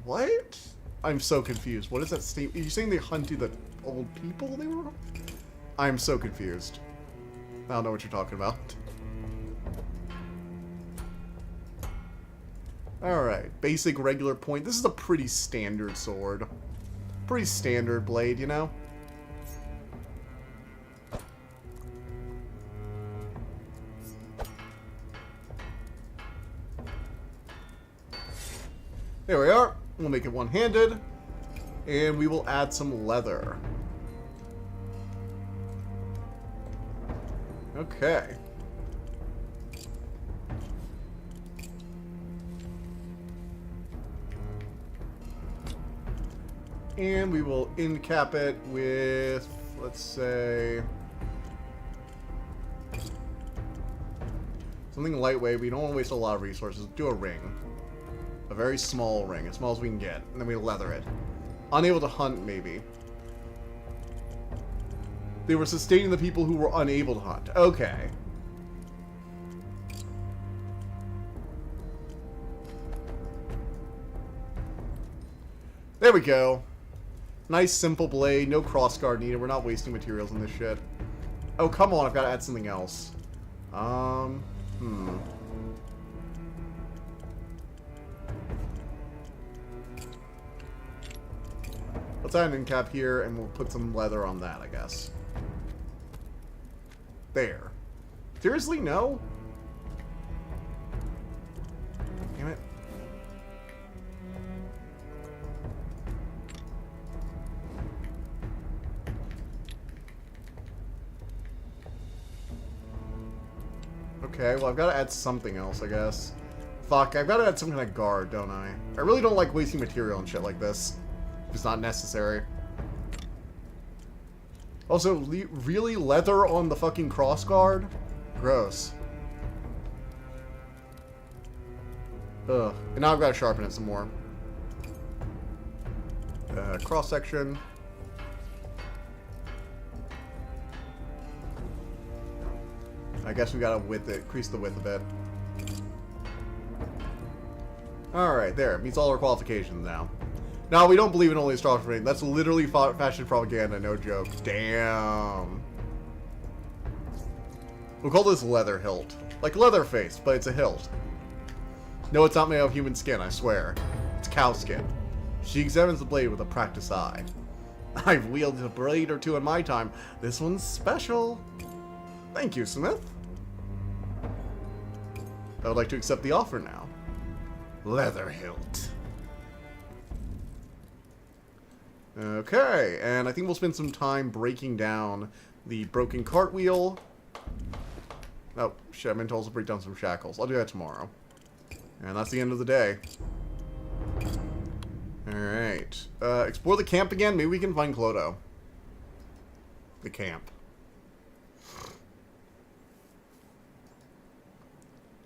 What? I'm so confused. What is that statement? Are you saying they hunted the old people they were? I'm so confused. I don't know what you're talking about. Alright, basic regular point. This is a pretty standard sword. Pretty standard blade, you know? There we are. We'll make it one-handed. And we will add some leather. Okay. And we will end cap it with, let's say, something lightweight. We don't want to waste a lot of resources. Do a ring. A very small ring, as small as we can get. And then we leather it. Unable to hunt, maybe. They were sustaining the people who were unable to hunt. Okay. There we go. Nice, simple blade. No crossguard needed. We're not wasting materials in this shit. Oh, come on. I've got to add something else. Let's add an end cap here, and we'll put some leather on that, I guess. There. Seriously? No? Damn it. Okay, well, I've got to add something else, I guess. Fuck, I've got to add some kind of guard, don't I? I really don't like wasting material and shit like this. If it's not necessary. Also, really? Leather on the fucking crossguard? Gross. Ugh. And now I've got to sharpen it some more. Cross-section. I guess we gotta increase the width a bit. Alright, there. Meets all our qualifications now. No, we don't believe in only strong rating. That's literally fashion propaganda, no joke. Damn. We'll call this leather hilt. Like Leatherface, but it's a hilt. No, it's not made of human skin, I swear. It's cow skin. She examines the blade with a practiced eye. I've wielded a blade or two in my time. This one's special. Thank you, Smith. I would like to accept the offer now. Leather hilt. Okay, and I think we'll spend some time breaking down the broken cartwheel. Oh, shit, I meant to also break down some shackles. I'll do that tomorrow. And that's the end of the day. Alright. Explore the camp again. Maybe we can find Clodo. The camp.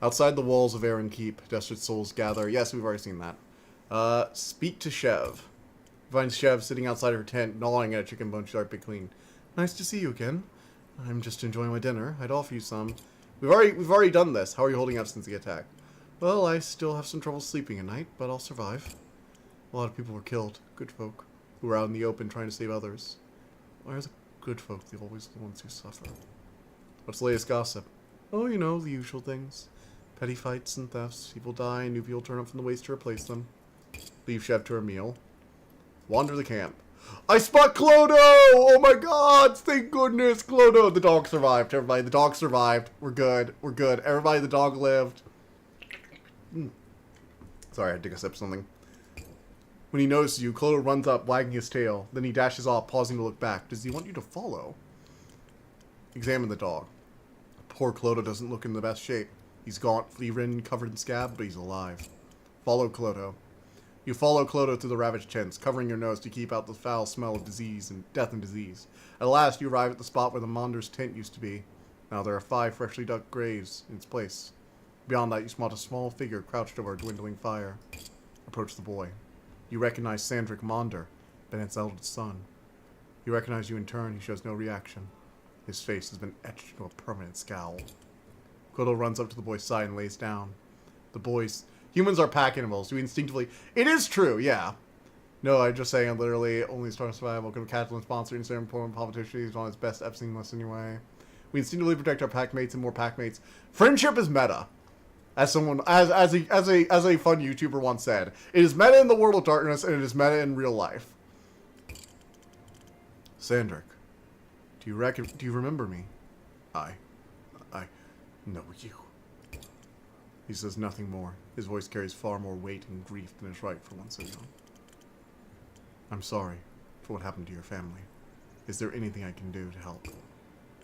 Outside the walls of Aaron Keep, desperate souls gather. Yes, we've already seen that. Speak to Chev. Finds Chev sitting outside her tent, gnawing at a chicken bone sharply clean. Nice to see you again. I'm just enjoying my dinner. I'd offer you some. We've already done this. How are you holding up since the attack? Well, I still have some trouble sleeping at night, but I'll survive. A lot of people were killed. Good folk. Who were out in the open trying to save others. Why are the good folk always the ones who suffer? What's the latest gossip? Oh, you know, the usual things. Petty fights and thefts. People die and new people turn up from the waste to replace them. Leave Chev to her meal. Wander the camp. I spot Clodo! Oh my god! Thank goodness, Clodo! The dog survived, everybody. The dog survived. We're good. We're good. Everybody, the dog lived. Sorry, I had to take a sip of something. When he notices you, Clodo runs up, wagging his tail. Then he dashes off, pausing to look back. Does he want you to follow? Examine the dog. Poor Clodo doesn't look in the best shape. He's gaunt, flea-ridden, covered in scab, but he's alive. Follow Clodo. You follow Clodo through the ravaged tents, covering your nose to keep out the foul smell of disease and death and disease. At last, you arrive at the spot where the Monder's tent used to be. Now there are 5 freshly dug graves in its place. Beyond that, you spot a small figure crouched over a dwindling fire. Approach the boy. You recognize Sandrick Monder, Bennett's eldest son. He recognizes you in turn. He shows no reaction. His face has been etched into a permanent scowl. Clodo runs up to the boy's side and lays down. The boy's... Humans are pack animals. We instinctively... It is true, yeah. No, I'm just saying I'm literally only starting to survive. Welcome to Catalan sponsor and certain important politician. He's on his best Epstein list anyway. We instinctively protect our pack mates and more pack mates. Friendship is meta. As someone, as a fun YouTuber once said, it is meta in the world of darkness, and it is meta in real life. Sandrick, do you remember me? I know you. He says nothing more. His voice carries far more weight and grief than is right for one so young. I'm sorry for what happened to your family. Is there anything I can do to help?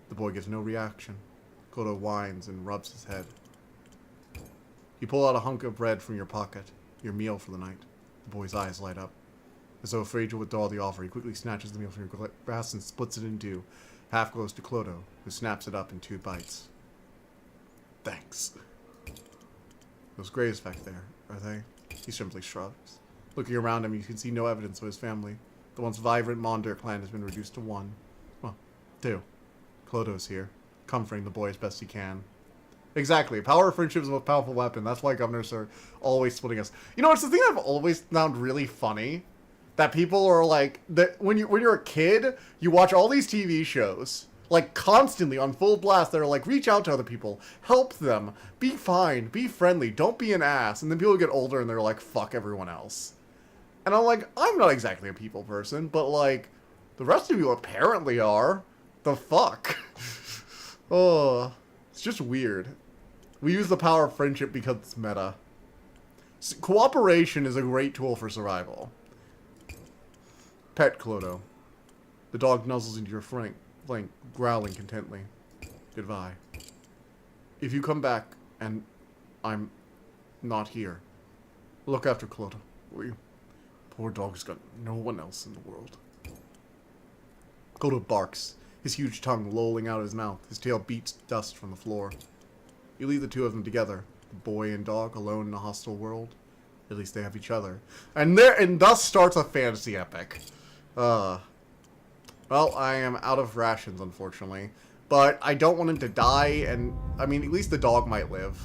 The boy gives no reaction. Clodo whines and rubs his head. You pull out a hunk of bread from your pocket, your meal for the night. The boy's eyes light up. As though afraid to withdraw the offer, he quickly snatches the meal from your grasp and splits it in two, half close to Clodo, who snaps it up in 2 bites. Thanks. Those graves back there, are they? He simply shrugs. Looking around him, you can see no evidence of his family. The once vibrant Monder clan has been reduced to 1. Well, 2. Clodo's here, comforting the boy as best he can. Exactly. Power of friendship is the most powerful weapon. That's why governors are always splitting us. You know, it's the thing I've always found really funny. That people are like... that when you're a kid, you watch all these TV shows, like, constantly on full blast that are like, reach out to other people. Help them. Be fine. Be friendly. Don't be an ass. And then people get older and they're like, fuck everyone else. And I'm like, I'm not exactly a people person, but, like, the rest of you apparently are. The fuck? Oh... It's just weird. We use the power of friendship because it's meta. Cooperation is a great tool for survival. Pet Clodo. The dog nuzzles into your flank, growling contently. Goodbye. If you come back and I'm not here, look after Clodo, will you? Poor dog's got no one else in the world. Clodo barks, his huge tongue lolling out of his mouth. His tail beats dust from the floor. You leave the two of them together, the boy and dog, alone in a hostile world. At least they have each other. And thus starts a fantasy epic. Well, I am out of rations, unfortunately. But I don't want him to die, and, I mean, at least the dog might live.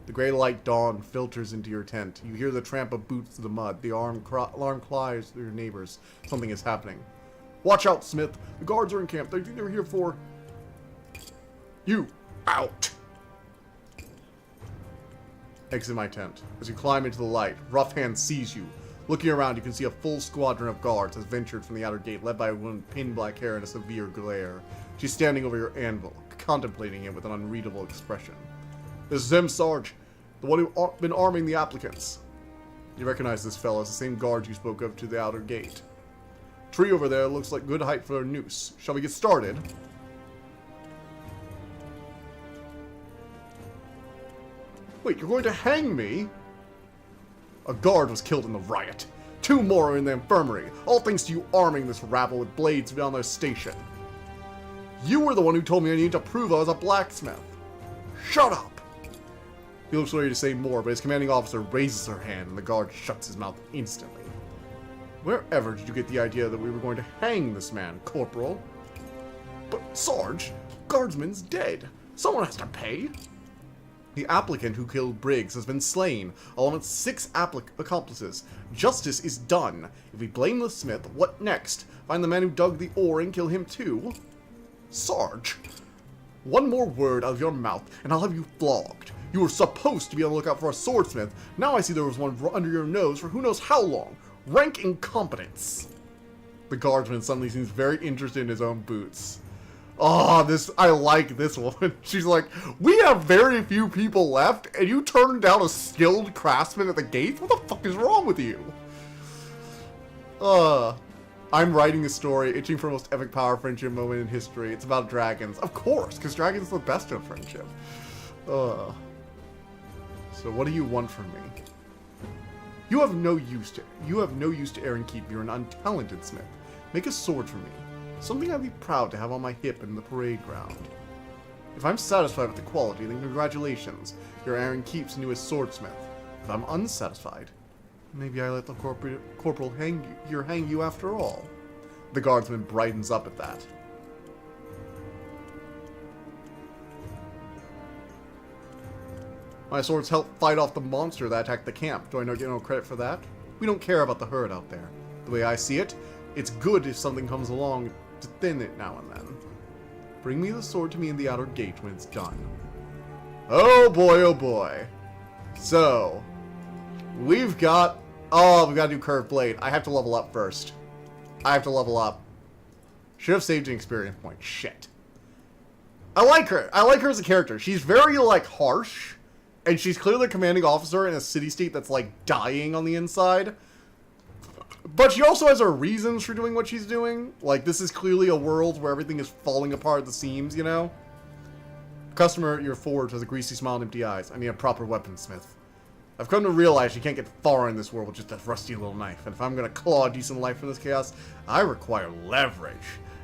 The gray light dawn filters into your tent. You hear the tramp of boots through the mud. The alarm cries to your neighbors. Something is happening. Watch out, Smith. The guards are in camp. They think they're here for... you. Out. Exit my tent. As you climb into the light, Rough Hand sees you. Looking around, you can see a full squadron of guards has ventured from the outer gate, led by a woman with pin black hair and a severe glare. She's standing over your anvil, contemplating it with an unreadable expression. This is him, Sarge, the one who's been arming the applicants. You recognize this fellow as the same guard you spoke of to the outer gate. Tree over there looks like good height for a noose. Shall we get started? Wait, you're going to hang me? A guard was killed in the riot. 2 more are in the infirmary, all thanks to you arming this rabble with blades beyond their station. You were the one who told me I needed to prove I was a blacksmith. Shut up! He looks ready to say more, but his commanding officer raises her hand and the guard shuts his mouth instantly. Wherever did you get the idea that we were going to hang this man, Corporal? But, Sarge, Guardsman's dead. Someone has to pay. The applicant who killed Briggs has been slain, along with 6 accomplices. Justice is done. If we blame the Smith, what next? Find the man who dug the ore and kill him too? Sarge, one more word out of your mouth and I'll have you flogged. You were supposed to be on the lookout for a swordsmith. Now I see there was one under your nose for who knows how long. Rank incompetence. The guardsman suddenly seems very interested in his own boots. Oh, I like this woman. She's like, we have very few people left, and you turned down a skilled craftsman at the gates? What the fuck is wrong with you? I'm writing a story, itching for the most epic power friendship moment in history. It's about dragons. Of course, because dragons are the best of friendship. So what do you want from me? You have no use to Aaron Keep. You're an untalented smith. Make a sword for me. Something I'd be proud to have on my hip in the parade ground. If I'm satisfied with the quality, then congratulations. You're Aaron Keep's newest swordsmith. If I'm unsatisfied, maybe I let the corporal hang you after all. The guardsman brightens up at that. My swords helped fight off the monster that attacked the camp. Do I get no credit for that? We don't care about the herd out there. The way I see it, it's good if something comes along to thin it now and then. Bring me the sword to me in the outer gate when it's done. Oh boy, oh boy. So, we've got to do curved blade. I have to level up first. I have to level up. Should have saved an experience point. Shit. I like her. I like her as a character. She's very, like, harsh. And she's clearly a commanding officer in a city-state that's, like, dying on the inside. But she also has her reasons for doing what she's doing. Like, this is clearly a world where everything is falling apart at the seams, you know? Customer, your forge has a greasy smile and empty eyes. I need a proper weaponsmith. I've come to realize you can't get far in this world with just a rusty little knife. And if I'm going to claw a decent life from this chaos, I require leverage.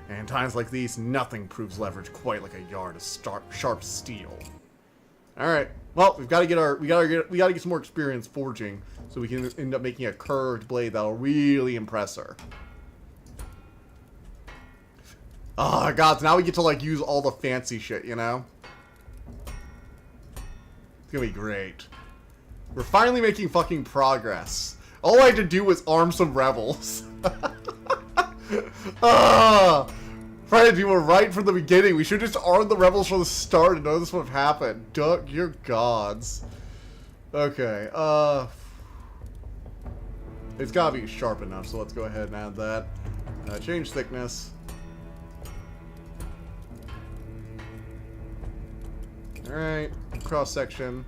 And in times like these, nothing proves leverage quite like a yard of sharp steel. Alright. Well, we gotta get some more experience forging, so we can end up making a curved blade that'll really impress her. Oh god, so now we get to like use all the fancy shit, you know? It's gonna be great. We're finally making fucking progress. All I had to do was arm some rebels. Friends, you were right from the beginning. We should just arm the rebels from the start and know this would have happened. Duh, you're gods. Okay, it's gotta be sharp enough, so let's go ahead and add that. Change thickness. Alright, cross section.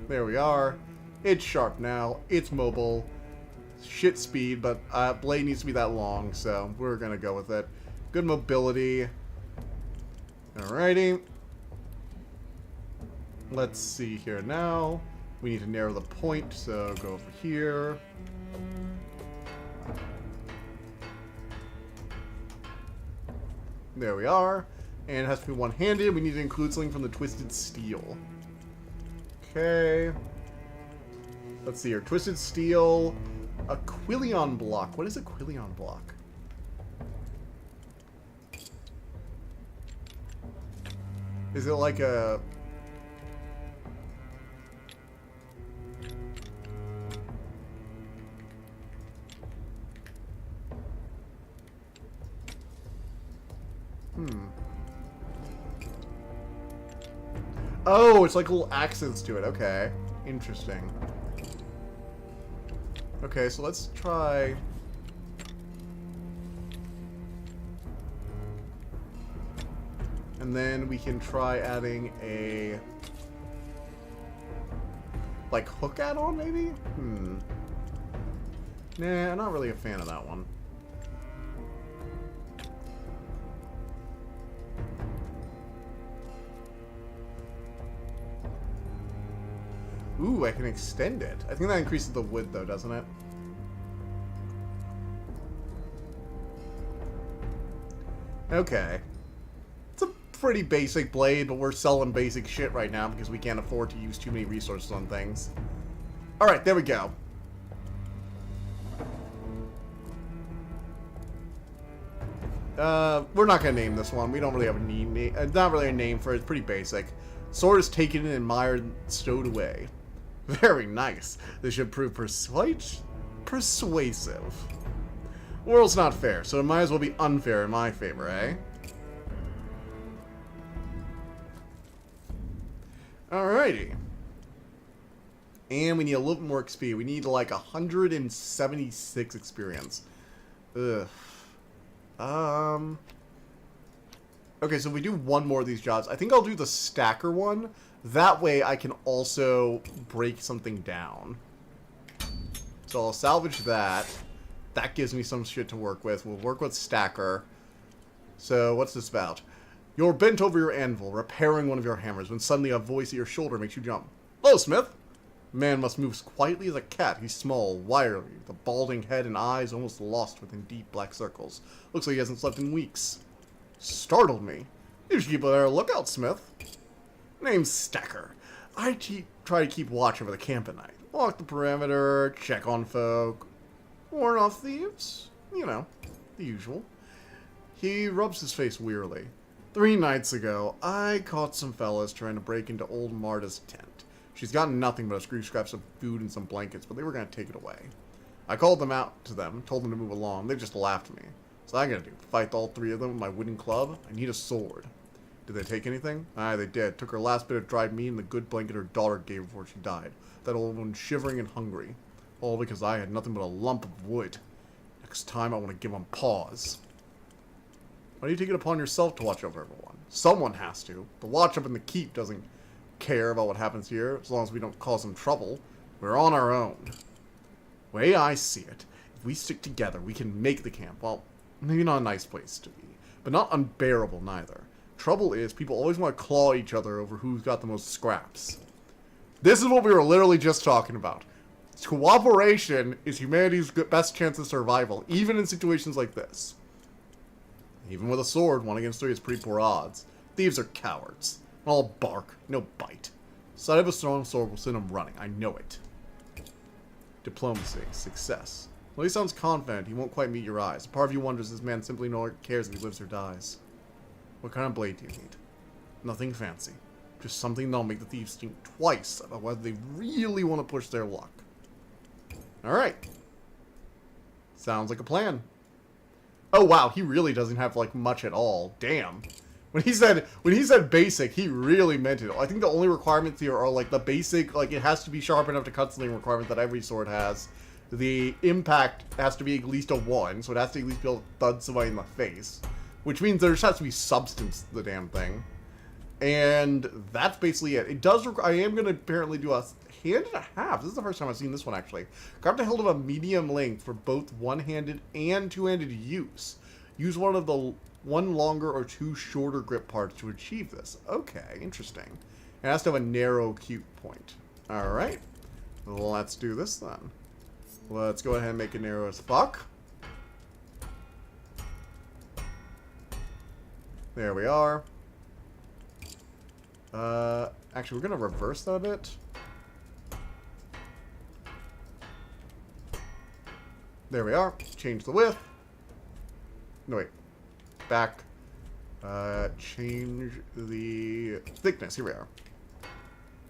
There we are. It's sharp now. It's mobile. Shit speed, but blade needs to be that long, so we're gonna go with it. Good mobility. Alrighty. Let's see here now. We need to narrow the point, so go over here. There we are. And it has to be one-handed. We need to include something from the Twisted Steel. Okay. Let's see here. Twisted Steel. A Quillion block. What is a Quillion block? Is it like a... Oh, it's like little accents to it. Okay. Interesting. Okay, so let's try... And then we can try adding a... like, hook add-on, maybe? Nah, I'm not really a fan of that one. Ooh, I can extend it. I think that increases the wood, though, doesn't it? Okay. It's a pretty basic blade, but we're selling basic shit right now because we can't afford to use too many resources on things. Alright, there we go. We're not gonna name this one. We don't really have a name. Not really a name for it. It's pretty basic. Sword is taken and admired and stowed away. Very nice. This should prove persuasive. World's not fair, so it might as well be unfair in my favor, eh? Alrighty. And we need a little bit more XP. We need like 176 experience. Ugh. Okay, so if we do one more of these jobs, I think I'll do the stacker one. That way I can also break something down. So I'll salvage that. That gives me some shit to work with. We'll work with stacker. So what's this about? You're bent over your anvil, repairing one of your hammers, when suddenly a voice at your shoulder makes you jump. Hello, Smith! Man must move as quietly as a cat. He's small, wiry, with a balding head and eyes almost lost within deep black circles. Looks like he hasn't slept in weeks. Startled me. You should keep a better lookout, Smith. Name's Stacker. I try to keep watch over the camp at night. Walk the perimeter, check on folk, warn off thieves. You know, the usual. He rubs his face wearily. 3 nights ago, I caught some fellas trying to break into old Marta's tent. She's got nothing but a few scraps of food and some blankets, but they were going to take it away. I called them out to them, told them to move along. They just laughed at me. So I'm going to do, fight all 3 of them with my wooden club? I need a sword. Did they take anything? Aye, they did. Took her last bit of dried meat and the good blanket her daughter gave before she died. That old one shivering and hungry. All because I had nothing but a lump of wood. Next time I want to give them pause. Why do you take it upon yourself to watch over everyone? Someone has to. The watch up in the keep doesn't care about what happens here, as long as we don't cause them trouble. We're on our own. Way I see it, if we stick together, we can make the camp, well, maybe not a nice place to be, but not unbearable neither. Trouble is, people always want to claw each other over who's got the most scraps. This is what we were literally just talking about. Cooperation is humanity's best chance of survival, even in situations like this. Even with a sword, 1 against 3 is pretty poor odds. Thieves are cowards. All bark, no bite. Sight of a strong sword will send them running, I know it. Diplomacy, success. Well, he sounds confident, he won't quite meet your eyes. A part of you wonders this man simply no longer cares if he lives or dies. What kind of blade do you need? Nothing fancy. Just something that'll make the thieves think twice about whether they really want to push their luck. Alright. Sounds like a plan. Oh wow, he really doesn't have like much at all. Damn. When he said basic, he really meant it. I think the only requirements here are like the basic, like it has to be sharp enough to cut something requirement that every sword has. The impact has to be at least a 1, so it has to at least be able to thud somebody in the face. Which means there just has to be substance to the damn thing. And that's basically it. It does I am going to apparently do a hand and a half. This is the first time I've seen this one actually. Grab the hilt of a medium length for both one-handed and two-handed use. Use one of the 1 longer or 2 shorter grip parts to achieve this. Okay, interesting. It has to have a narrow cute point. Alright. Let's do this then. Let's go ahead and make it narrow as fuck. There we are. Actually, we're going to reverse that a bit. There we are. Change the width. No, wait. Back. Change the thickness. Here we are.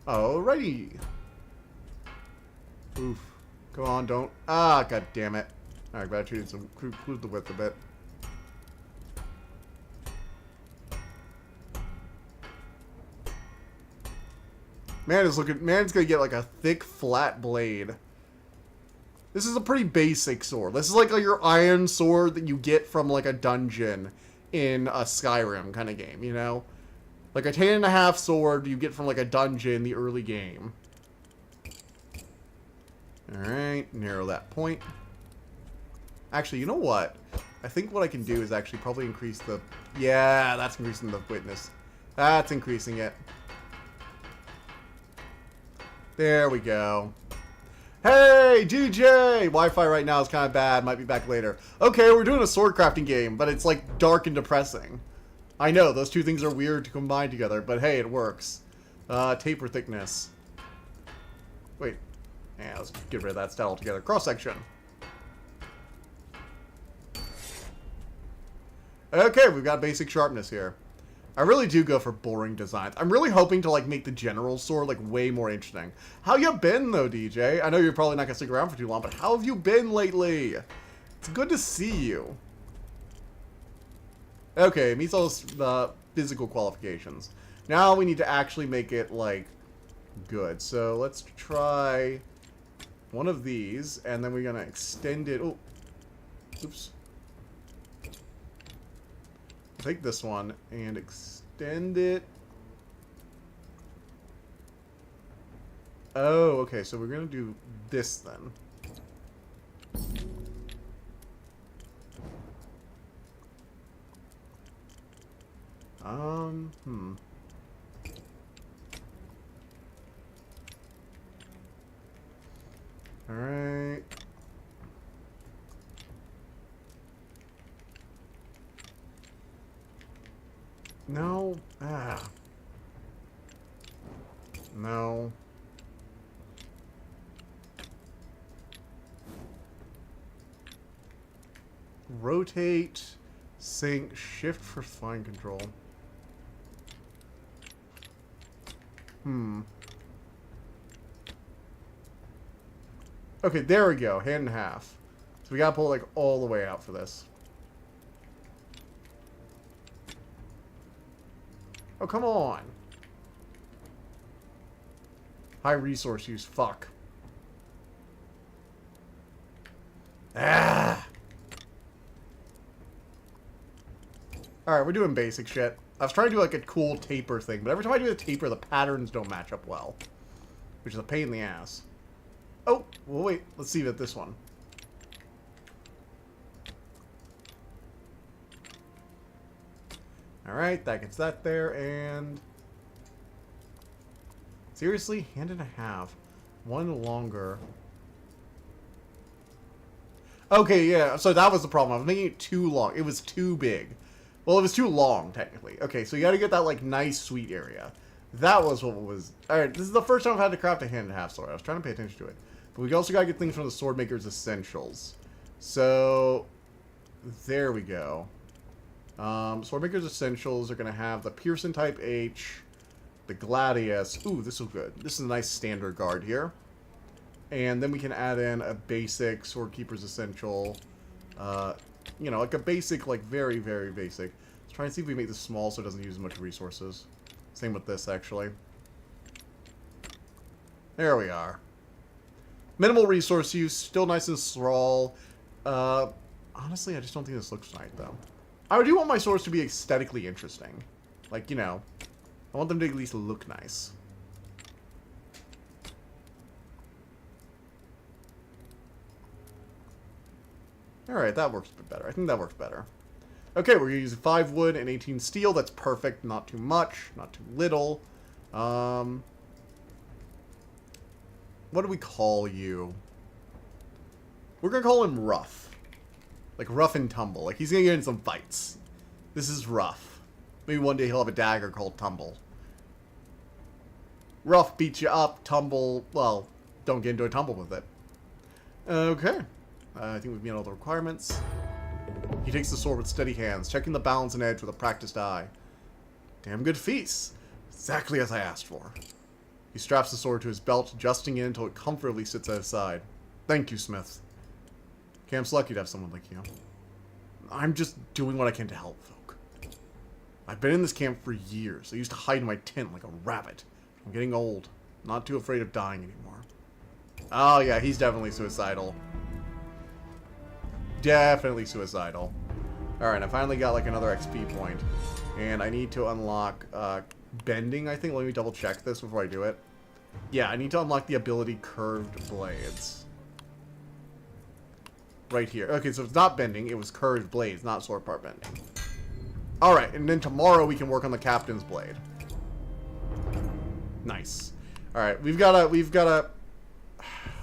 Alrighty. Oof. Come on, don't. Ah, god damn it. Alright, gotta change some. Include the width a bit. Man is looking. Man's gonna get like a thick, flat blade. This is a pretty basic sword. This is like your iron sword that you get from like a dungeon in a Skyrim kind of game, you know? Like a 10.5 sword you get from like a dungeon in the early game. Alright, narrow that point. Actually, you know what? I think what I can do is actually probably increase the... Yeah, that's increasing the witness. That's increasing it. There we go. Hey, DJ! Wi-Fi right now is kind of bad. Might be back later. Okay, we're doing a sword crafting game, but it's like dark and depressing. I know, those two things are weird to combine together, but hey, it works. Taper thickness. Wait. Yeah, let's get rid of that stat altogether. Cross-section. Okay, we've got basic sharpness here. I really do go for boring designs. I'm really hoping to, like, make the general sword, like, way more interesting. How you been, though, DJ? I know you're probably not gonna stick around for too long, but how have you been lately? It's good to see you. Okay, meets all the physical qualifications. Now we need to actually make it, like, good. So let's try one of these, and then we're gonna extend it. Oh, oops. Take this one and extend it. Oh, okay, so we're gonna do this then. Alright. No. Ah. No. Rotate, sync, shift for fine control. Okay, there we go. Hand in half. So we gotta pull it like all the way out for this. Oh, come on. High resource use. Fuck. Ah. Alright, we're doing basic shit. I was trying to do like a cool taper thing, but every time I do the taper, the patterns don't match up well. Which is a pain in the ass. Oh, well wait. Let's see with this one. Alright, that gets that there, and... Seriously? Hand and a half. One longer. Okay, yeah, so that was the problem. I was making it too long. It was too big. Well, it was too long, technically. Okay, so you gotta get that, like, nice, sweet area. That was what was... Alright, this is the first time I've had to craft a hand and a half sword. I was trying to pay attention to it. But we also gotta get things from the Swordmaker's Essentials. So... There we go. Swordmaker's Essentials are going to have the Pearson Type H, the Gladius. Ooh, this is good. This is a nice standard guard here. And then we can add in a basic Swordkeeper's Essential. You know, like a basic, like very, very basic. Let's try and see if we make this small so it doesn't use as much resources. Same with this, actually. There we are. Minimal resource use, still nice and small. Honestly, I just don't think this looks right, though. I do want my swords to be aesthetically interesting. Like, you know, I want them to at least look nice. Alright, that works a bit better. I think that works better. Okay, we're using 5 wood and 18 steel. That's perfect. Not too much, not too little. What do we call you? We're gonna call him Rough. Like, rough and tumble. Like, he's gonna get in some fights. This is Rough. Maybe one day he'll have a dagger called Tumble. Rough beats you up. Tumble, well, don't get into a tumble with it. Okay. I think we've met all the requirements. He takes the sword with steady hands, checking the balance and edge with a practiced eye. Damn good feast. Exactly as I asked for. He straps the sword to his belt, adjusting it until it comfortably sits at his side. Thank you, Smith. Camp's lucky to have someone like you. I'm just doing what I can to help folk. I've been in this camp for years. I used to hide in my tent like a rabbit. I'm getting old. Not too afraid of dying anymore. Oh yeah, he's definitely suicidal. Definitely suicidal. Alright, I finally got like another XP point. And I need to unlock bending, I think. Let me double check this before I do it. Yeah, I need to unlock the ability Curved Blades. Right here. Okay, so it's not bending, it was Curved Blades, not sword part bending. Alright, and then tomorrow we can work on the Captain's Blade. Nice. Alright, we've gotta...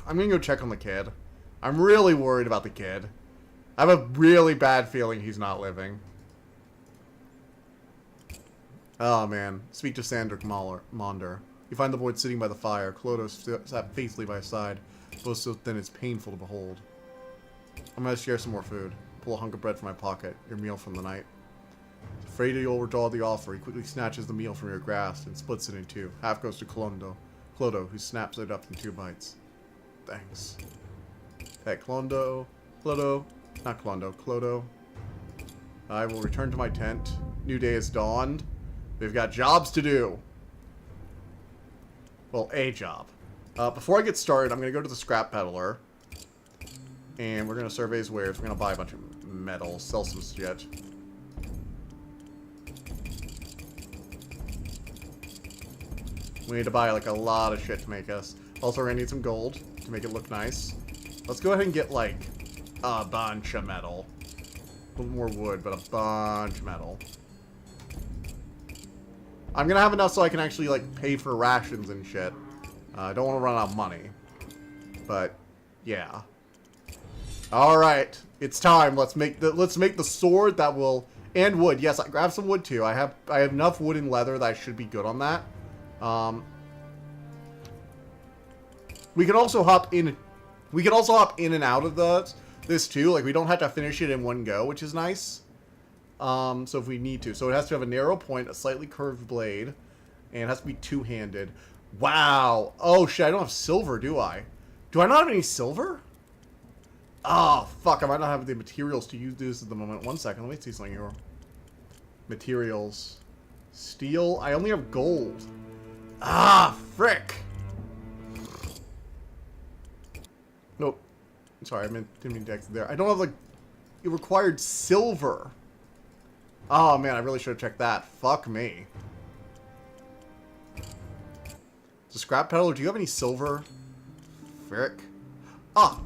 I'm gonna go check on the kid. I'm really worried about the kid. I have a really bad feeling he's not living. Oh, man. Speak to Sandrick Maunder. You find the boy sitting by the fire. Clodo sat faithfully by his side, both so thin it's painful to behold. I'm gonna share some more food. Pull a hunk of bread from my pocket. Your meal from the night. Afraid you'll withdraw the offer, he quickly snatches the meal from your grasp and splits it in two. Half goes to Clodo, who snaps it up in 2 bites. Thanks. Hey, Clodo. Not Clodo, Clodo. I will return to my tent. New day has dawned. We've got jobs to do. Well, a job. Before I get started, I'm going to go to the scrap peddler. And we're going to survey his wares. We're going to buy a bunch of metal, sell some shit. We need to buy like a lot of shit to make us. Also, we're going to need some gold to make it look nice. Let's go ahead and get like a bunch of metal. A little more wood, but a bunch of metal. I'm going to have enough so I can actually like pay for rations and shit. I don't want to run out of money. But, yeah. Alright, it's time. Let's make the sword that will... And wood. Yes, I grabbed some wood too. I have enough wood and leather that I should be good on that. We can also hop in and out of this too. Like, we don't have to finish it in one go, which is nice. So if we need to. So it has to have a narrow point, a slightly curved blade, and it has to be two-handed. Wow. Oh shit, I don't have silver, do I? Do I not have any silver? Oh, fuck, I might not have the materials to use this at the moment. 1 second, let me see something here. Materials. Steel. I only have gold. Ah, frick. Nope. Sorry, didn't mean to exit there. I don't have, like, it required silver. Oh, man, I really should have checked that. Fuck me. So, scrap peddler, do you have any silver? Frick. Ah!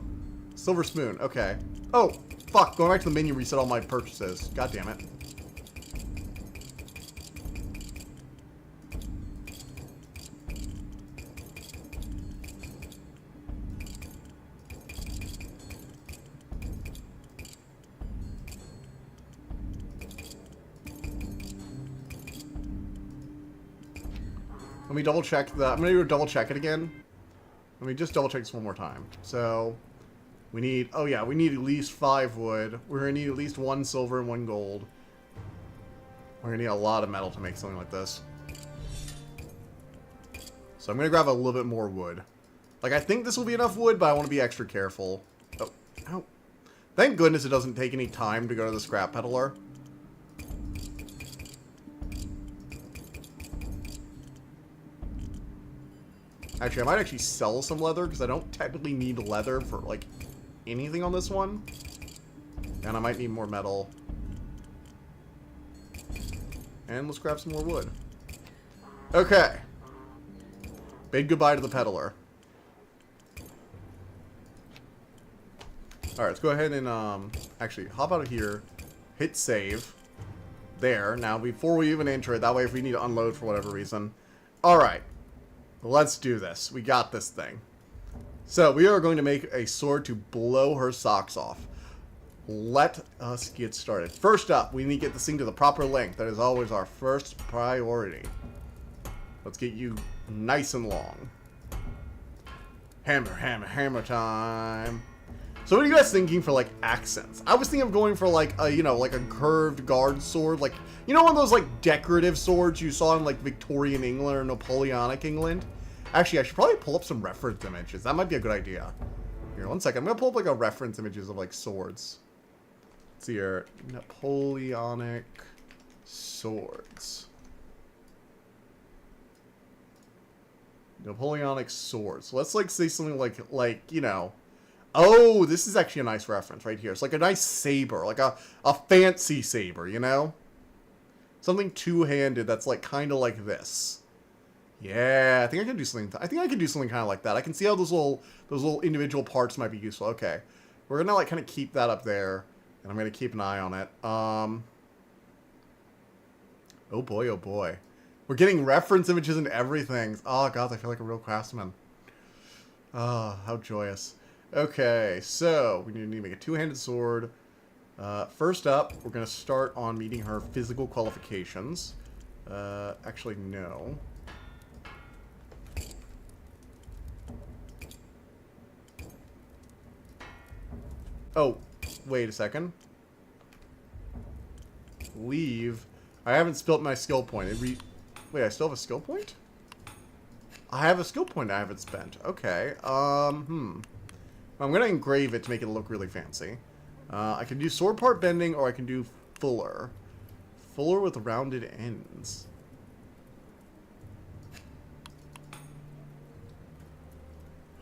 Silver spoon, okay. Oh, fuck, going back to the menu, reset all my purchases. God damn it. Let me double check I'm gonna double check it again. Let me just double check this one more time. So, we need, oh yeah, we need at least 5 wood. We're gonna need at least 1 silver and 1 gold. We're gonna need a lot of metal to make something like this. So I'm gonna grab a little bit more wood. Like, I think this will be enough wood, but I want to be extra careful. Oh, ow. Thank goodness it doesn't take any time to go to the scrap peddler. Actually, I might actually sell some leather, because I don't technically need leather for, like, anything on this one. And I might need more metal. And let's grab some more wood. Okay. Bid goodbye to the peddler. Alright, let's go ahead and, actually, hop out of here. Hit save. There. Now, before we even enter it, that way if we need to unload for whatever reason. Alright. Let's do this. We got this thing. So, we are going to make a sword to blow her socks off. Let us get started. First up, we need to get this thing to the proper length. That is always our first priority. Let's get you nice and long. Hammer, hammer, hammer time. So what are you guys thinking for, like, accents? I was thinking of going for, like, a, you know, like a curved guard sword. Like, you know one of those, like, decorative swords you saw in, like, Victorian England or Napoleonic England? Actually, I should probably pull up some reference images. That might be a good idea. Here, one second. I'm going to pull up, like, a reference images of, like, swords. Let's see here. Napoleonic swords. Napoleonic swords. So let's, like, say something like, you know... Oh, this is actually a nice reference right here. It's like a nice saber, like a fancy saber, you know? Something two-handed that's like kind of like this. Yeah, I think I can do something. I think I can do something kind of like that. I can see how those little individual parts might be useful. Okay, we're gonna like kind of keep that up there, and I'm gonna keep an eye on it. Oh boy, oh boy, we're getting reference images and everything. Oh god, I feel like a real craftsman. Oh, how joyous. Okay, so we need to make a two-handed sword. First up, we're going to start on meeting her physical qualifications. Actually, no. Oh, wait a second. Leave. I haven't spilt my skill point. Wait, I still have a skill point? I have a skill point I haven't spent. Okay, I'm going to engrave it to make it look really fancy. I can do sword part bending, or I can do fuller. Fuller with rounded ends.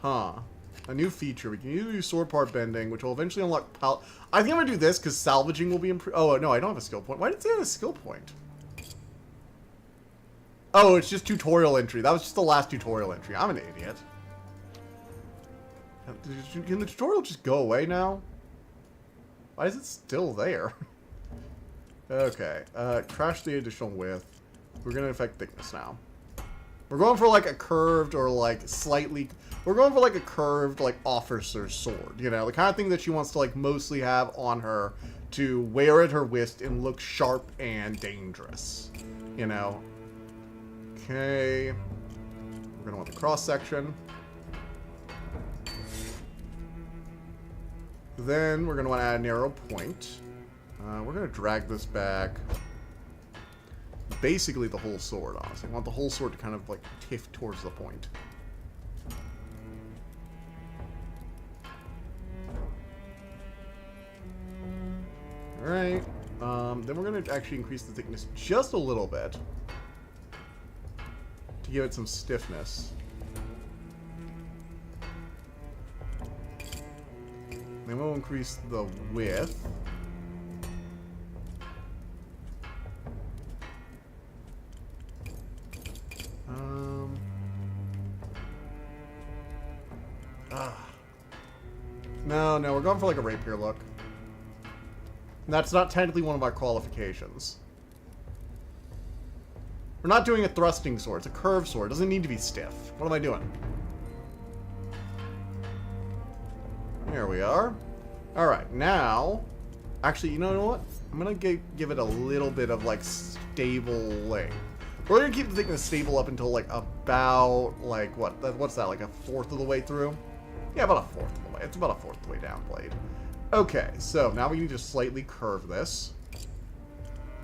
Huh. A new feature. We can either do sword part bending, which will eventually unlock I think I'm going to do this, because salvaging will be improved. Oh, no, I don't have a skill point. Why did it say I have a skill point? Oh, it's just tutorial entry. That was just the last tutorial entry. I'm an idiot. Can the tutorial just go away now? Why is it still there? Okay. Crash the additional width. We're going to affect thickness now. We're going for like a curved or like slightly... We're going for like a curved like officer's sword. You know, the kind of thing that she wants to like mostly have on her to wear at her wrist and look sharp and dangerous. You know? Okay. We're going to want the cross section. Then we're going to want to add a narrow point. We're going to drag this back. Basically the whole sword, honestly. I want the whole sword to kind of like tiff towards the point. Alright. Then we're going to actually increase the thickness just a little bit. To give it some stiffness. Then we'll increase the width. No, we're going for like a rapier look. That's not technically one of our qualifications. We're not doing a thrusting sword. It's a curved sword. It doesn't need to be stiff. What am I doing? There we are. Alright, now... Actually, you know what? I'm going to give it a little bit of, like, stable length. We're going to keep the thickness stable up until, like, about, like, what's that, like a fourth of the way through? Yeah, about a fourth of the way. It's about a fourth of the way down, blade. Okay, so now we need to slightly curve this.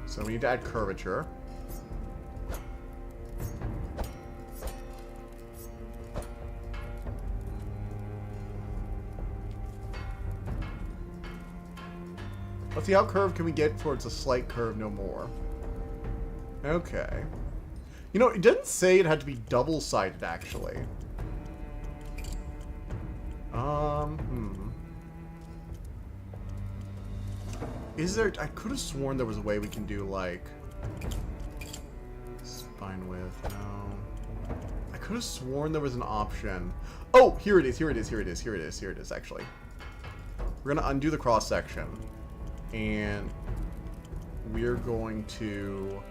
So we need to add curvature. Let's see how curved can we get towards a slight curve, no more. Okay. You know, it didn't say it had to be double-sided, actually. Is there... I could have sworn there was a way we can do, like... Spine width, no. I could have sworn there was an option. Oh, here it is, here it is, here it is, here it is, here it is, actually. We're going to undo the cross-section. And we're going to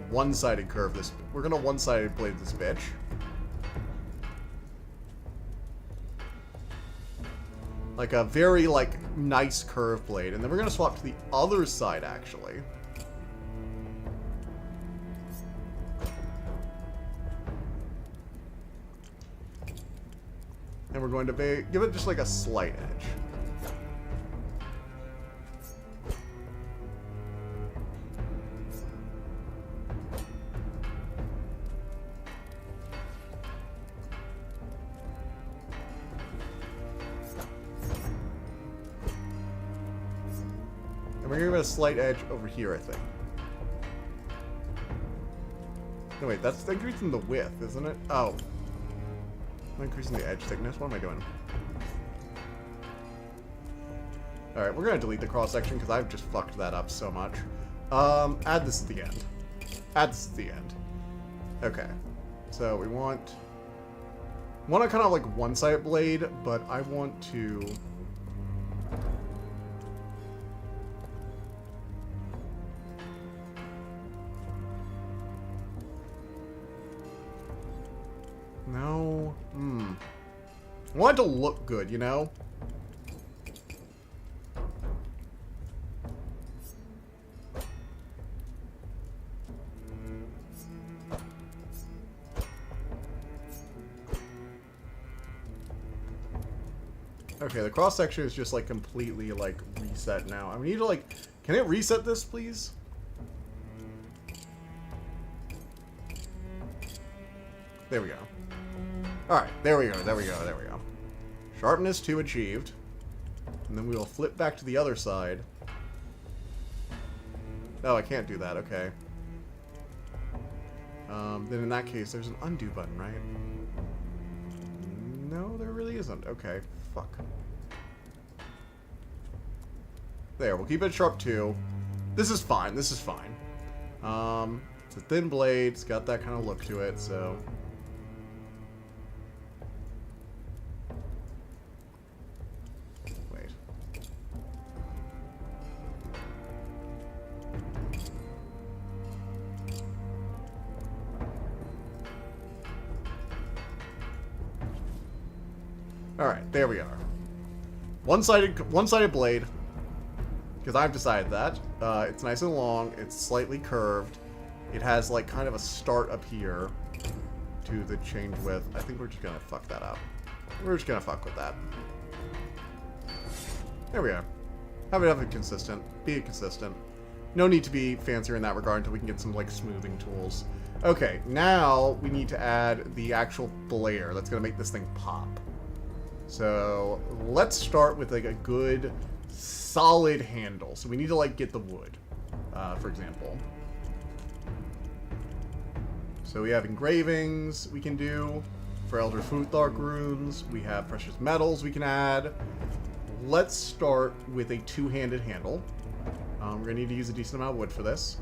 one-sided curve this. We're going to one-sided blade this bitch. Like a very, like, nice curved blade. And then we're going to swap to the other side, actually. And we're going to give it just like a slight edge. And we're going to give it a slight edge over here, I think. No, wait, that's increasing the width, isn't it? Oh. I'm increasing the edge thickness. What am I doing? Alright, we're going to delete the cross-section because I've just fucked that up so much. Add this at the end. Add this at the end. Okay. So we want a kind of like one-sided blade, but I want to... No. I want it to look good, you know? Okay, the cross section is just like completely like reset now. I need to like, can it reset this, please? There we go. Alright, there we go, there we go, there we go. Sharpness 2 achieved. And then we will flip back to the other side. Oh, I can't do that, okay. Then in that case, there's an undo button, right? No, there really isn't. Okay, fuck. There, we'll keep it sharp 2. This is fine, this is fine. It's a thin blade, it's got that kind of look to it, so... Wait. Alright, there we are. One-sided blade. Because I've decided that. It's nice and long, it's slightly curved. It has like kind of a start up here to the change width. I think we're just gonna fuck that up. We're just gonna fuck with that. There we are. Have it consistent. Be it consistent. No need to be fancier in that regard until we can get some like smoothing tools. Okay, now we need to add the actual flare that's gonna make this thing pop. So let's start with like a good solid handle. So we need to like get the wood, for example. So we have engravings we can do for Elder Futhark runes. We have precious metals we can add. Let's start with a two-handed handle. We're gonna need to use a decent amount of wood for this.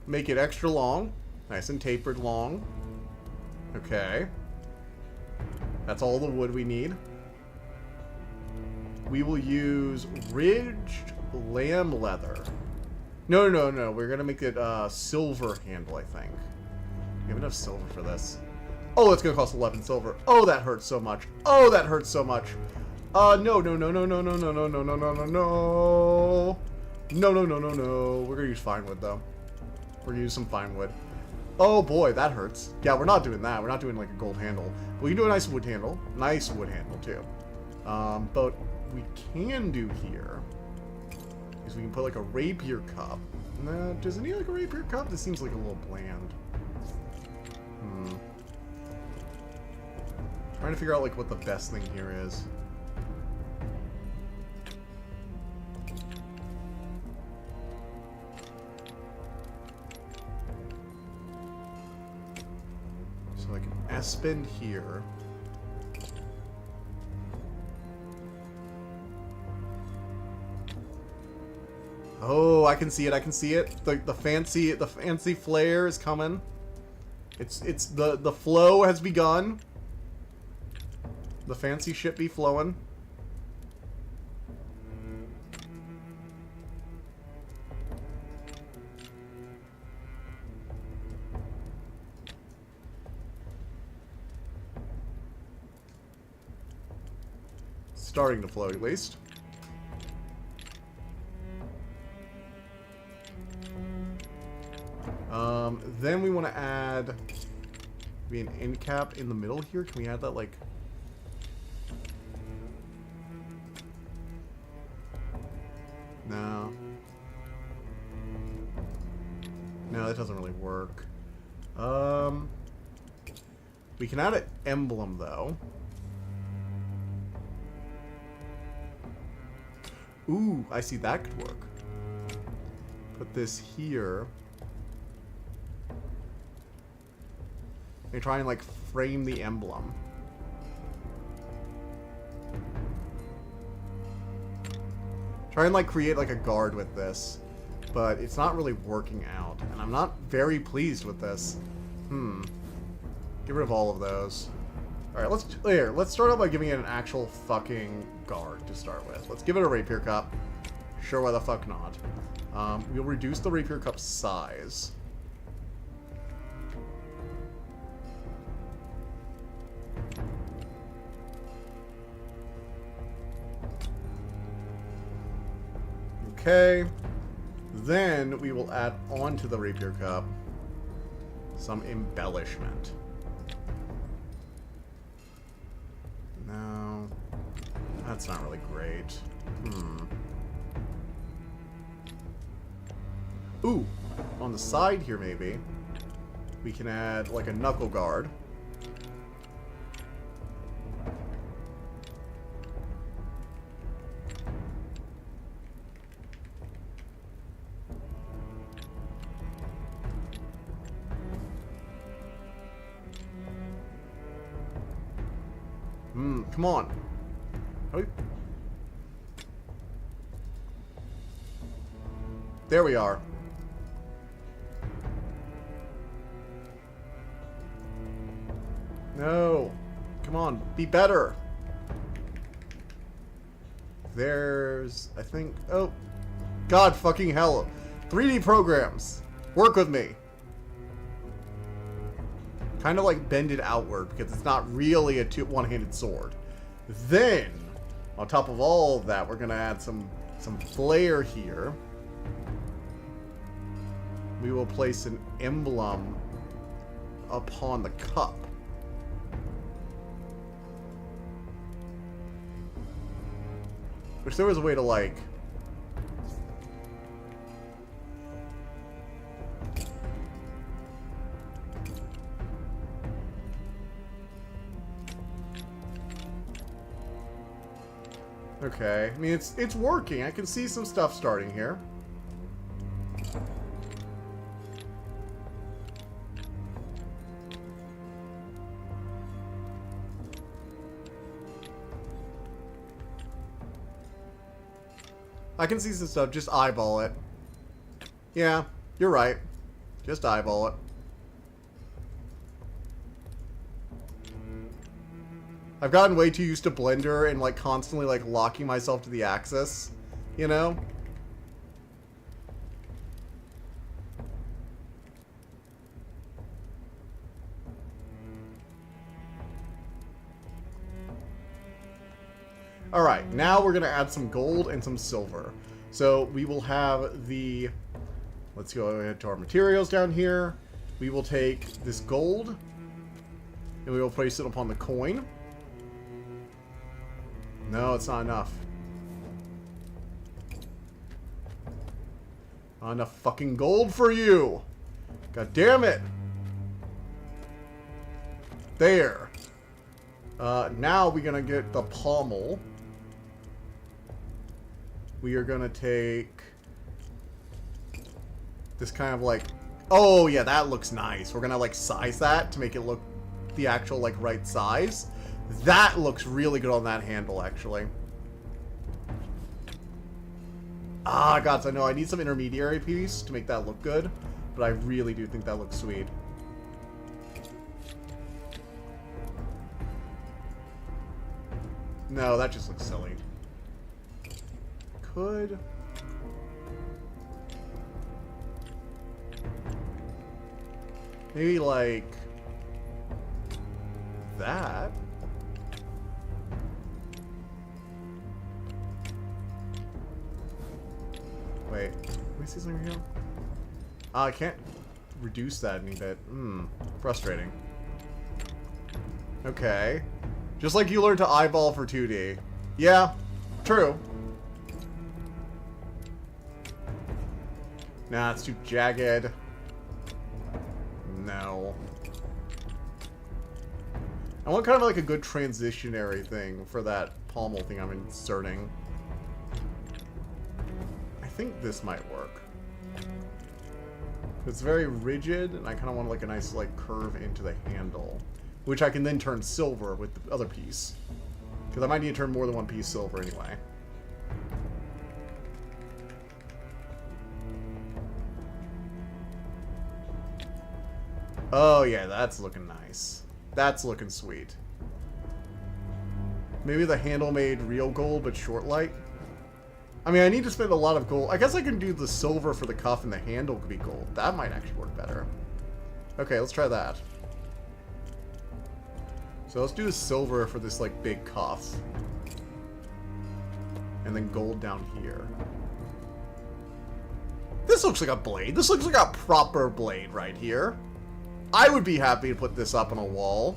Make it extra long. Nice and tapered long. Okay. That's all the wood we need. We will use ridged lamb leather. No. We're going to make it silver handle, I think. We have enough silver for this. Oh, it's going to cost 11 silver. Oh, that hurts so much. Oh, that hurts so much. No. No. We're going to use fine wood, though. We're going to use some fine wood. Oh boy, that hurts. Yeah, we're not doing that. We're not doing like a gold handle. We can do a nice wood handle. Nice wood handle, too. But we can do here is we can put like a rapier cup. No, does it need like a rapier cup? This seems like a little bland. Trying to figure out like what the best thing here is. Like an S-bend here. Oh, I can see it. I can see it. The fancy flare is coming. It's the flow has begun. The fancy ship be flowing. starting to float at least. Then we want to add maybe an end cap in the middle here. Can we add that like... No. No, that doesn't really work. We can add an emblem though. Ooh, I see that could work. Put this here. And try and like frame the emblem. Try and like create like a guard with this. But it's not really working out. And I'm not very pleased with this. Get rid of all of those. Alright, let's start out by giving it an actual fucking guard to start with. Let's give it a rapier cup. Sure, why the fuck not. We'll reduce the rapier cup size. Okay. Then we will add onto the rapier cup some embellishment. No. That's not really great. Ooh, on the side here maybe, we can add like a knuckle guard. Come on. There we are. No. Come on, be better. There's, I think, oh. God fucking hell. 3D programs. Work with me. Kind of like bend it outward because it's not really a one-handed sword. Then, on top of all of that, we're going to add some flair here. We will place an emblem upon the cup. Wish there was a way to like... Okay, I mean it's working. I can see some stuff starting here. I can see some stuff. Just eyeball it. Yeah, you're right. Just eyeball it. I've gotten way too used to Blender and like constantly like locking myself to the axis, you know? Alright, now we're going to add some gold and some silver. So we will have the... Let's go ahead to our materials down here. We will take this gold and we will place it upon the coin. No, it's not enough. Not enough fucking gold for you! God damn it! There. Now we're gonna get the pommel. We are gonna take this kind of like... Oh, yeah, that looks nice. We're gonna like size that to make it look the actual like right size. That looks really good on that handle, actually. Ah, God, I know I need some intermediary piece to make that look good, but I really do think that looks sweet. No, that just looks silly. Could... Maybe, like... that? see something here? I can't reduce that any bit. Frustrating. Okay. Just like you learned to eyeball for 2D. Yeah, true. Nah, it's too jagged. No. I want kind of like a good transitionary thing for that pommel thing I'm inserting. I think this might work. It's very rigid, and I kind of want like a nice like curve into the handle, which I can then turn silver with the other piece. Because I might need to turn more than one piece silver anyway. Oh yeah, that's looking nice. That's looking sweet. Maybe the handle made real gold, but short light. I mean, I need to spend a lot of gold. I guess I can do the silver for the cuff and the handle could be gold. That might actually work better. Okay, let's try that. So let's do the silver for this, like, big cuff. And then gold down here. This looks like a blade. This looks like a proper blade right here. I would be happy to put this up on a wall.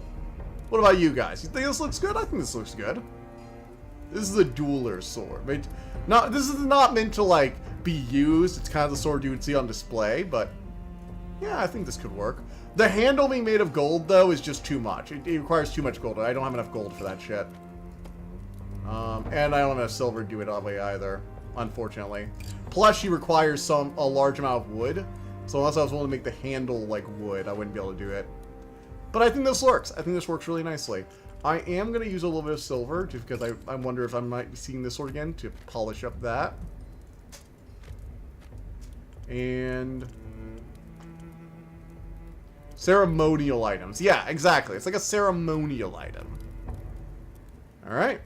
What about you guys? You think this looks good? I think this looks good. This is a dueler's sword. This is not meant to, like, be used. It's kind of the sword you would see on display, but yeah, I think this could work. The handle being made of gold, though, is just too much. It requires too much gold. I don't have enough gold for that shit. And I don't have silver to do it that way either, unfortunately. Plus, she requires a large amount of wood. So unless I was willing to make the handle like wood, I wouldn't be able to do it. But I think this works. I think this works really nicely. I am going to use a little bit of silver, just because I wonder if I might be seeing this sword again to polish up that. And ceremonial items. Yeah, exactly. It's like a ceremonial item. Alright.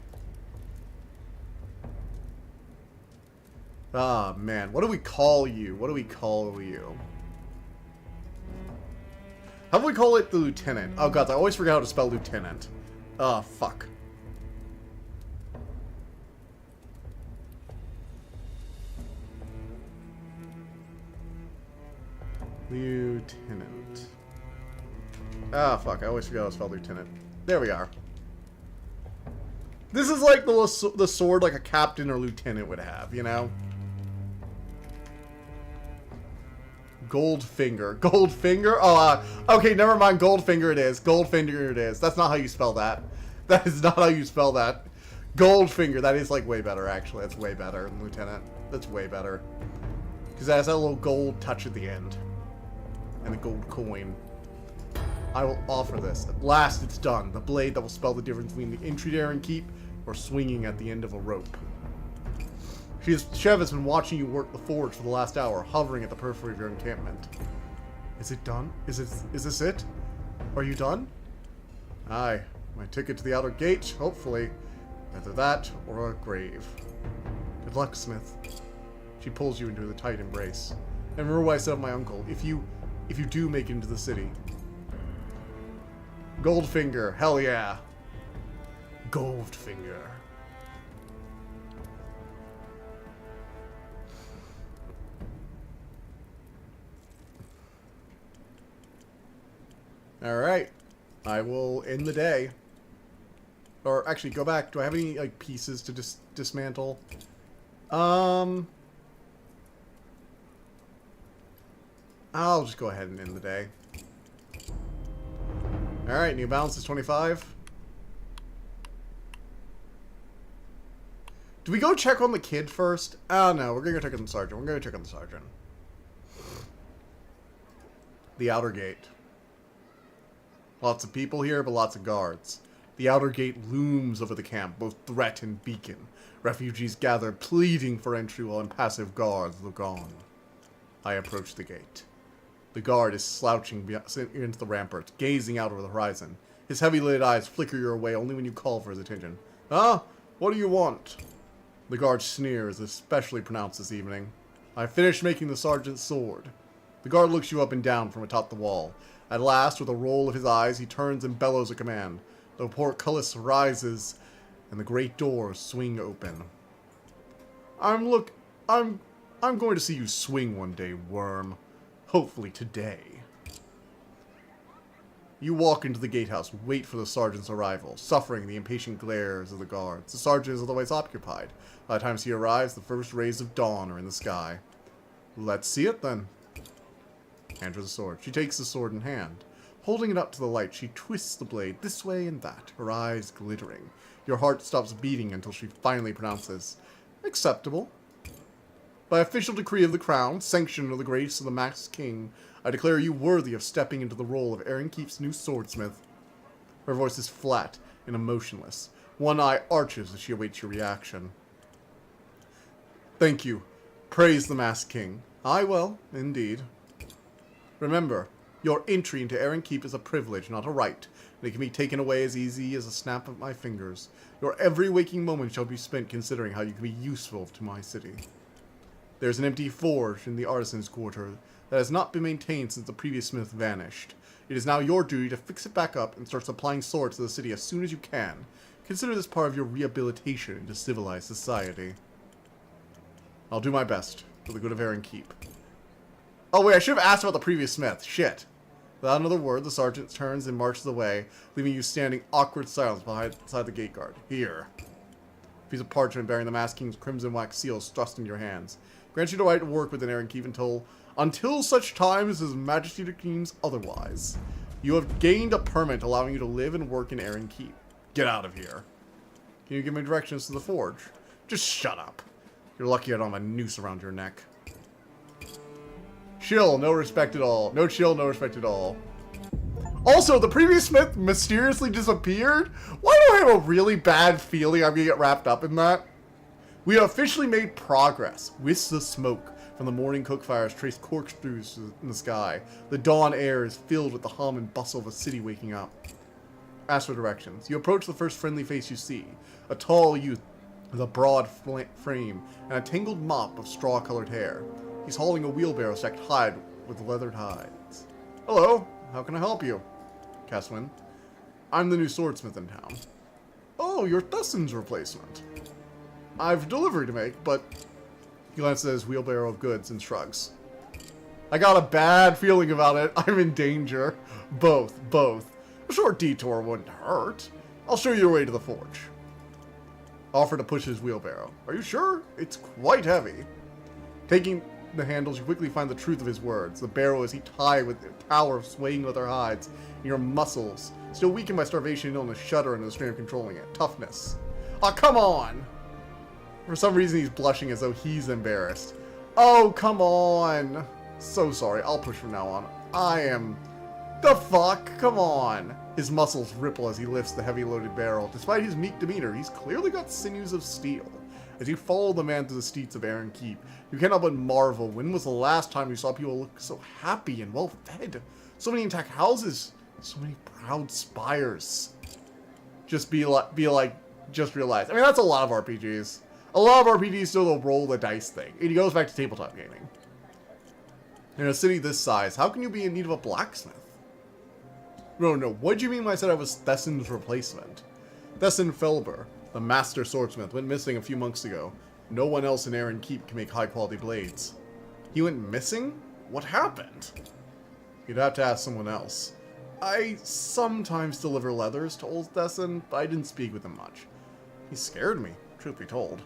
Ah, man. What do we call you? What do we call you? How do we call it the lieutenant? Oh, God, I always forget how to spell lieutenant. Oh, fuck. Lieutenant. Ah, fuck, I always forget how to spell lieutenant. There we are. This is like the sword like a captain or lieutenant would have, you know? Goldfinger. Goldfinger? Oh, okay, never mind. Goldfinger it is. Goldfinger it is. That's not how you spell that. That is not how you spell that. Goldfinger. That is, like, way better, actually. That's way better than Lieutenant. That's way better. Because it has that little gold touch at the end. And a gold coin. I will offer this. At last it's done. The blade that will spell the difference between the entry daring keep or swinging at the end of a rope. Shev has been watching you work the forge for the last hour, hovering at the periphery of your encampment. Is it done? Is this it? Are you done? Aye. My ticket to the outer gate, hopefully. Either that or a grave. Good luck, Smith. She pulls you into the tight embrace. And remember what I said of my uncle. If you do make it into the city. Goldfinger. Hell yeah. Goldfinger. Alright. I will end the day. Or, actually, go back. Do I have any, like, pieces to dismantle? I'll just go ahead and end the day. Alright, new balance is 25. Do we go check on the kid first? Oh, no. We're gonna go check on the sergeant. We're gonna check on the sergeant. The outer gate. Lots of people here, but lots of guards. The outer gate looms over the camp, both threat and beacon. Refugees gather, pleading for entry while impassive guards look on. I approach the gate. The guard is slouching into the ramparts, gazing out over the horizon. His heavy-lidded eyes flicker your way only when you call for his attention. Ah, what do you want? The guard sneers, especially pronounced this evening. I finished making the sergeant's sword. The guard looks you up and down from atop the wall. At last, with a roll of his eyes, he turns and bellows a command. The portcullis rises, and the great doors swing open. I'm I'm going to see you swing one day, worm. Hopefully today. You walk into the gatehouse, wait for the sergeant's arrival, suffering the impatient glares of the guards. The sergeant is otherwise occupied. By the time he arrives, the first rays of dawn are in the sky. Let's see it, then. Hand her the sword. She takes the sword in hand. Holding it up to the light, she twists the blade this way and that, her eyes glittering. Your heart stops beating until she finally pronounces, "Acceptable. By official decree of the crown, sanction of the grace of the Masked King, I declare you worthy of stepping into the role of Keep's new swordsmith." Her voice is flat and emotionless. One eye arches as she awaits your reaction. Thank you. Praise the Masked King. I will, indeed. Remember, your entry into Keep is a privilege, not a right, and it can be taken away as easy as a snap of my fingers. Your every waking moment shall be spent considering how you can be useful to my city. There's an empty forge in the artisan's quarter that has not been maintained since the previous smith vanished. It is now your duty to fix it back up and start supplying swords to the city as soon as you can. Consider this part of your rehabilitation into civilized society. I'll do my best for the good of Keep. Oh wait, I should have asked about the previous smith. Shit. Without another word, the sergeant turns and marches away, leaving you standing awkward silence beside the gate guard. Here. A piece of parchment bearing the Masked King's crimson wax seals thrust into your hands. Grants you the right to work within Keep until such time as His Majesty decrees otherwise. You have gained a permit allowing you to live and work in Keep. Get out of here. Can you give me directions to the forge? Just shut up. You're lucky I don't have a noose around your neck. Chill, no respect at all. No chill, no respect at all. Also, the previous smith mysteriously disappeared? Why do I have a really bad feeling I'm gonna get wrapped up in that? We have officially made progress. Wisps of smoke from the morning cook fires trace corkscrews in the sky. The dawn air is filled with the hum and bustle of a city waking up. Ask for directions. You approach the first friendly face you see. A tall youth with a broad frame and a tangled mop of straw-colored hair. He's hauling a wheelbarrow stacked high with leathered hides. Hello, how can I help you? Caswin. I'm the new swordsmith in town. Oh, you're Thussen's replacement. I've delivery to make, but... He glances at his wheelbarrow of goods and shrugs. I got a bad feeling about it. I'm in danger. Both. A short detour wouldn't hurt. I'll show you your way to the forge. Offer to push his wheelbarrow. Are you sure? It's quite heavy. Taking the handles, you quickly find the truth of his words. The barrel is tied with the power of swaying leather hides, and your muscles, still weakened by starvation and illness, shudder under the strain of controlling it. Toughness. Oh, come on! For some reason, he's blushing as though he's embarrassed. Oh, come on! So sorry, I'll push from now on. I am... The fuck? Come on! His muscles ripple as he lifts the heavy loaded barrel. Despite his meek demeanor, he's clearly got sinews of steel. As you follow the man through the streets of Keep, you cannot but marvel. When was the last time you saw people look so happy and well fed? So many intact houses, so many proud spires. Just just realize. I mean, that's a lot of RPGs. A lot of RPGs still roll the dice thing. It goes back to tabletop gaming. In a city this size, how can you be in need of a blacksmith? No, what do you mean when I said I was Thessen's replacement? Thessen Felber, the master swordsmith, went missing a few months ago. No one else in Keep can make high-quality blades. He went missing? What happened? You'd have to ask someone else. I sometimes deliver leathers to old Thessen, but I didn't speak with him much. He scared me, truth be told.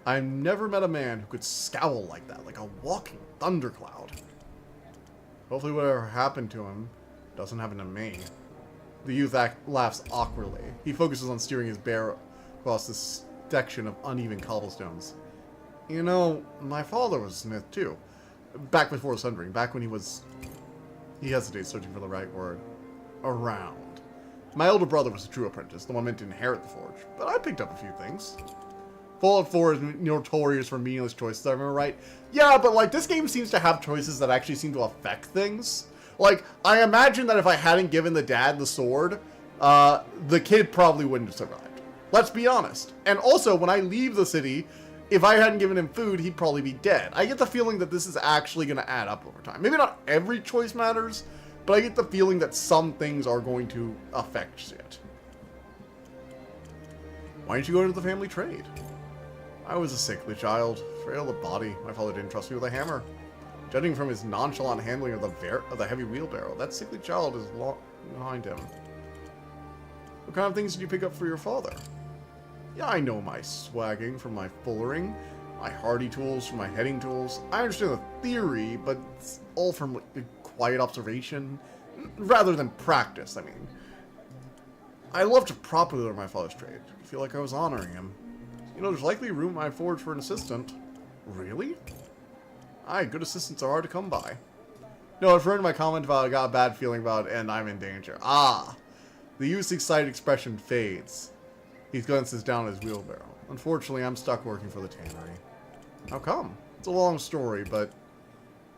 I've never met a man who could scowl like that, like a walking thundercloud. Hopefully whatever happened to him doesn't happen to me. The youth laughs awkwardly. He focuses on steering his barrel across this section of uneven cobblestones. You know, my father was a smith too. Back before the Sundering, back when he was... He hesitates, searching for the right word. Around. My elder brother was a true apprentice, the one meant to inherit the forge, but I picked up a few things. Fallout 4 is notorious for meaningless choices, I remember right? Yeah, but like, this game seems to have choices that actually seem to affect things. Like, I imagine that if I hadn't given the dad the sword, the kid probably wouldn't have survived. Let's be honest. And also, when I leave the city, if I hadn't given him food, he'd probably be dead. I get the feeling that this is actually going to add up over time. Maybe not every choice matters, but I get the feeling that some things are going to affect it. Why didn't you go into the family trade? I was a sickly child. Frail of body, my father didn't trust me with a hammer. Judging from his nonchalant handling of the heavy wheelbarrow, that sickly child is behind him. What kind of things did you pick up for your father? Yeah, I know my swagging from my fullering, my hardy tools from my heading tools. I understand the theory, but it's all from quiet observation, rather than practice, I mean. I love to properly learn my father's trade. I feel like I was honoring him. You know, there's likely room in my forge for an assistant. Really? Aye, good assistants are hard to come by. No, referring to my comment about I got a bad feeling about it and I'm in danger. Ah! The youth's excited expression fades. He glances down at his wheelbarrow. Unfortunately, I'm stuck working for the tannery. How come? It's a long story, but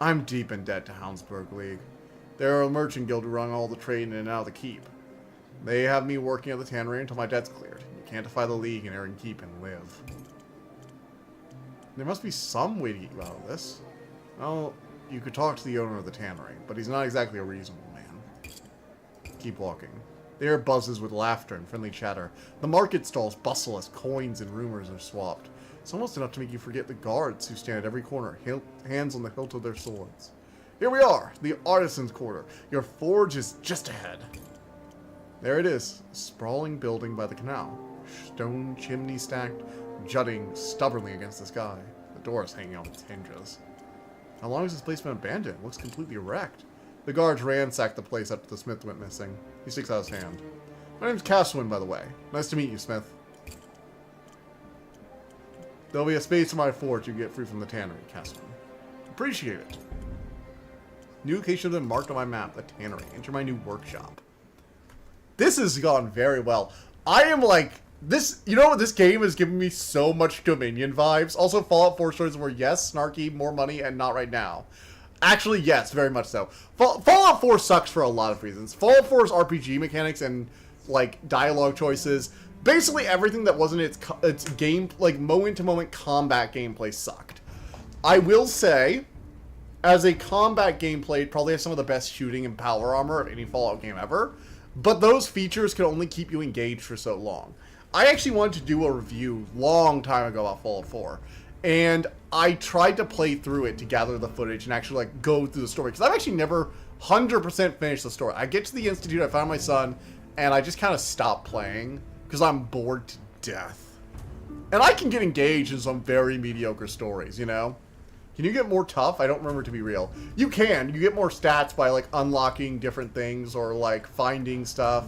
I'm deep in debt to Houndsburg League. They're a merchant guild who run all the trade in and out of the keep. They have me working at the tannery until my debt's cleared. You can't defy the League in Aaron Keep and live. There must be some way to get you out of this. Well, you could talk to the owner of the tannery, but he's not exactly a reasonable man. Keep walking. The air buzzes with laughter and friendly chatter. The market stalls bustle as coins and rumors are swapped. It's almost enough to make you forget the guards who stand at every corner, hands on the hilt of their swords. Here we are, the artisan's quarter. Your forge is just ahead. There it is, a sprawling building by the canal. Stone chimney stacked, jutting stubbornly against the sky. The door is hanging on its hinges. How long has this place been abandoned? It looks completely wrecked. The guards ransacked the place after the smith went missing. He sticks out his hand. My name's Castlewind, by the way. Nice to meet you, Smith. There'll be a space in my forge you get free from the tannery, Castlewind. Appreciate it. New location has been marked on my map, the tannery. Enter my new workshop. This has gone very well. I am like, this, you know what, this game has given me so much Dominion vibes. Also, Fallout 4 stories were, yes, snarky, more money, and not right now. Actually, yes, very much so. Fallout 4 sucks for a lot of reasons. Fallout 4's RPG mechanics and, like, dialogue choices, basically everything that wasn't its game, like, moment-to-moment combat gameplay sucked. I will say, as a combat gameplay, it probably has some of the best shooting and power armor of any Fallout game ever, but those features can only keep you engaged for so long. I actually wanted to do a review long time ago about Fallout 4, and I tried to play through it to gather the footage and actually, like, go through the story, because I've actually never 100% finished the story. I get to the Institute, I find my son, and I just kind of stop playing, because I'm bored to death. And I can get engaged in some very mediocre stories, you know? Can you get more tough? I don't remember, to be real. You can. You get more stats by, like, unlocking different things or, like, finding stuff.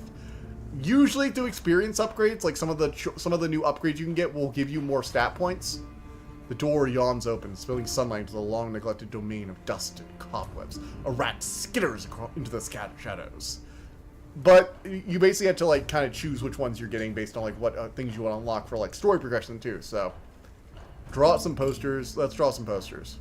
Usually through experience upgrades, like some of the new upgrades you can get will give you more stat points. The door yawns open, spilling sunlight into the long-neglected domain of dust and cobwebs. A rat skitters into the shadows. But you basically have to, like, kind of choose which ones you're getting based on, like, what things you want to unlock for, like, story progression, too. So, draw out some posters. Let's draw some posters.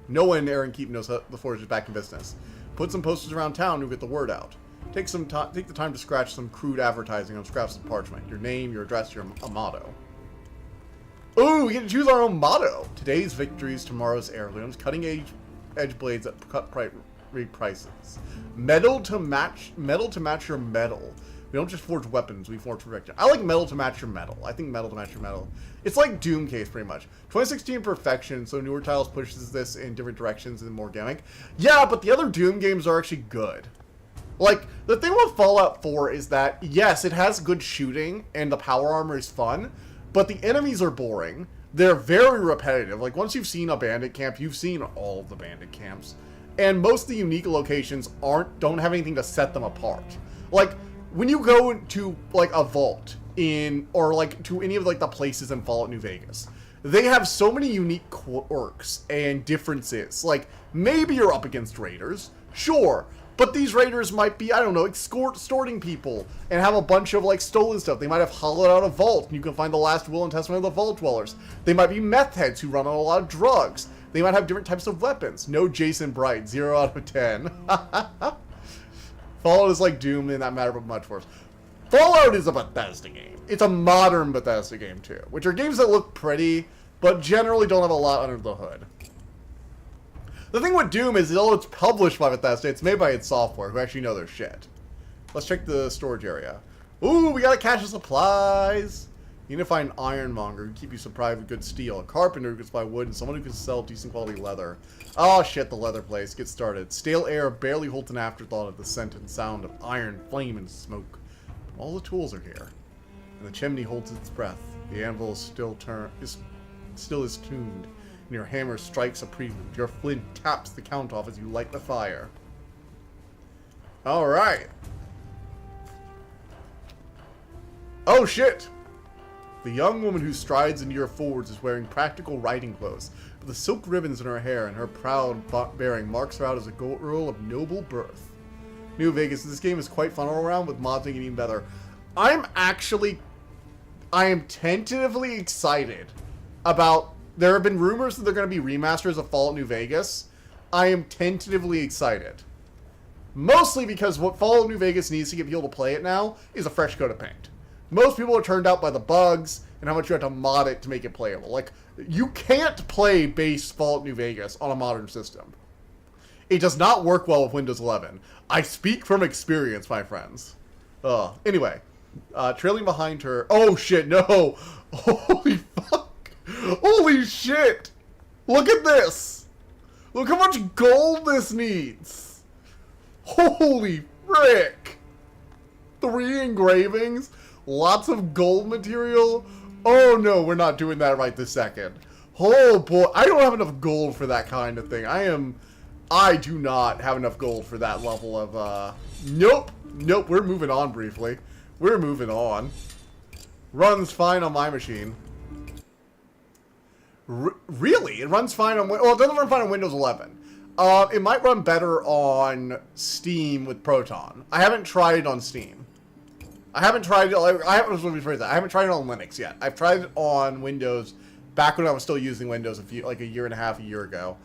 No one in Aaron Keep knows how the Forge is back in business. Put some posters around town to get the word out. Take the time to scratch some crude advertising on scraps of parchment. Your name, your address, a motto. Ooh, we get to choose our own motto. Today's victories, tomorrow's heirlooms. Cutting-edge blades at cut prices. Metal to match your metal. We don't just forge weapons, we forge perfection. I like metal to match your metal. I think metal to match your metal. It's like Doom case, pretty much. 2016 perfection, so newer titles pushes this in different directions and more gimmick. Yeah, but the other Doom games are actually good. Like, the thing with Fallout 4 is that, yes, it has good shooting, and the power armor is fun, but the enemies are boring. They're very repetitive. Like, once you've seen a bandit camp, you've seen all of the bandit camps. And most of the unique locations don't have anything to set them apart. Like, when you go to, like, a vault or, like, to any of, like, the places in Fallout New Vegas, they have so many unique quirks and differences. Like, maybe you're up against raiders, sure, but these raiders might be, I don't know, extorting people and have a bunch of, like, stolen stuff. They might have hollowed out a vault, and you can find the last will and testament of the vault dwellers. They might be meth heads who run on a lot of drugs. They might have different types of weapons. No Jason Bright, 0 out of 10. Fallout is like Doom in that matter, but much worse. Fallout is a Bethesda game. It's a modern Bethesda game, too, which are games that look pretty, but generally don't have a lot under the hood. The thing with Doom is, although it's published by Bethesda, it's made by id Software, who actually know their shit. Let's check the storage area. Ooh, we got a cache of supplies. You need to find an ironmonger who can keep you supplied with good steel, a carpenter who can supply wood, and someone who can sell decent quality leather. Oh shit, the leather place. Get started. Stale air barely holds an afterthought of the scent and sound of iron, flame, and smoke. All the tools are here. And the chimney holds its breath. The anvil is still tuned. And your hammer strikes a prelude. Your flint taps the count off as you light the fire. Alright. Oh shit! The young woman who strides into your forwards is wearing practical riding clothes, with the silk ribbons in her hair and her proud bearing marks her out as a girl of noble birth. New Vegas, this game is quite fun all around, with mods making it even better. I am tentatively excited about... There have been rumors that they're going to be remasters of Fallout New Vegas. I am tentatively excited. Mostly because what Fallout New Vegas needs to get people to play it now is a fresh coat of paint. Most people are turned out by the bugs and how much you have to mod it to make it playable. Like, you can't play base Fallout New Vegas on a modern system. It does not work well with Windows 11. I speak from experience, my friends. Anyway, trailing behind her... Oh, shit, no! Holy fuck! Holy shit! Look at this! Look how much gold this needs! Holy frick! 3 engravings? Lots of gold material? Oh no, we're not doing that right this second. Oh boy, I don't have enough gold for that kind of thing. I do not have enough gold for that level of, Nope, we're moving on briefly. We're moving on. Runs fine on my machine. Really? It runs fine on... Well, it doesn't run fine on Windows 11. It might run better on Steam with Proton. I haven't tried it on Steam. I haven't tried it on Linux yet. I've tried it on Windows back when I was still using Windows like a year and a half, a year ago.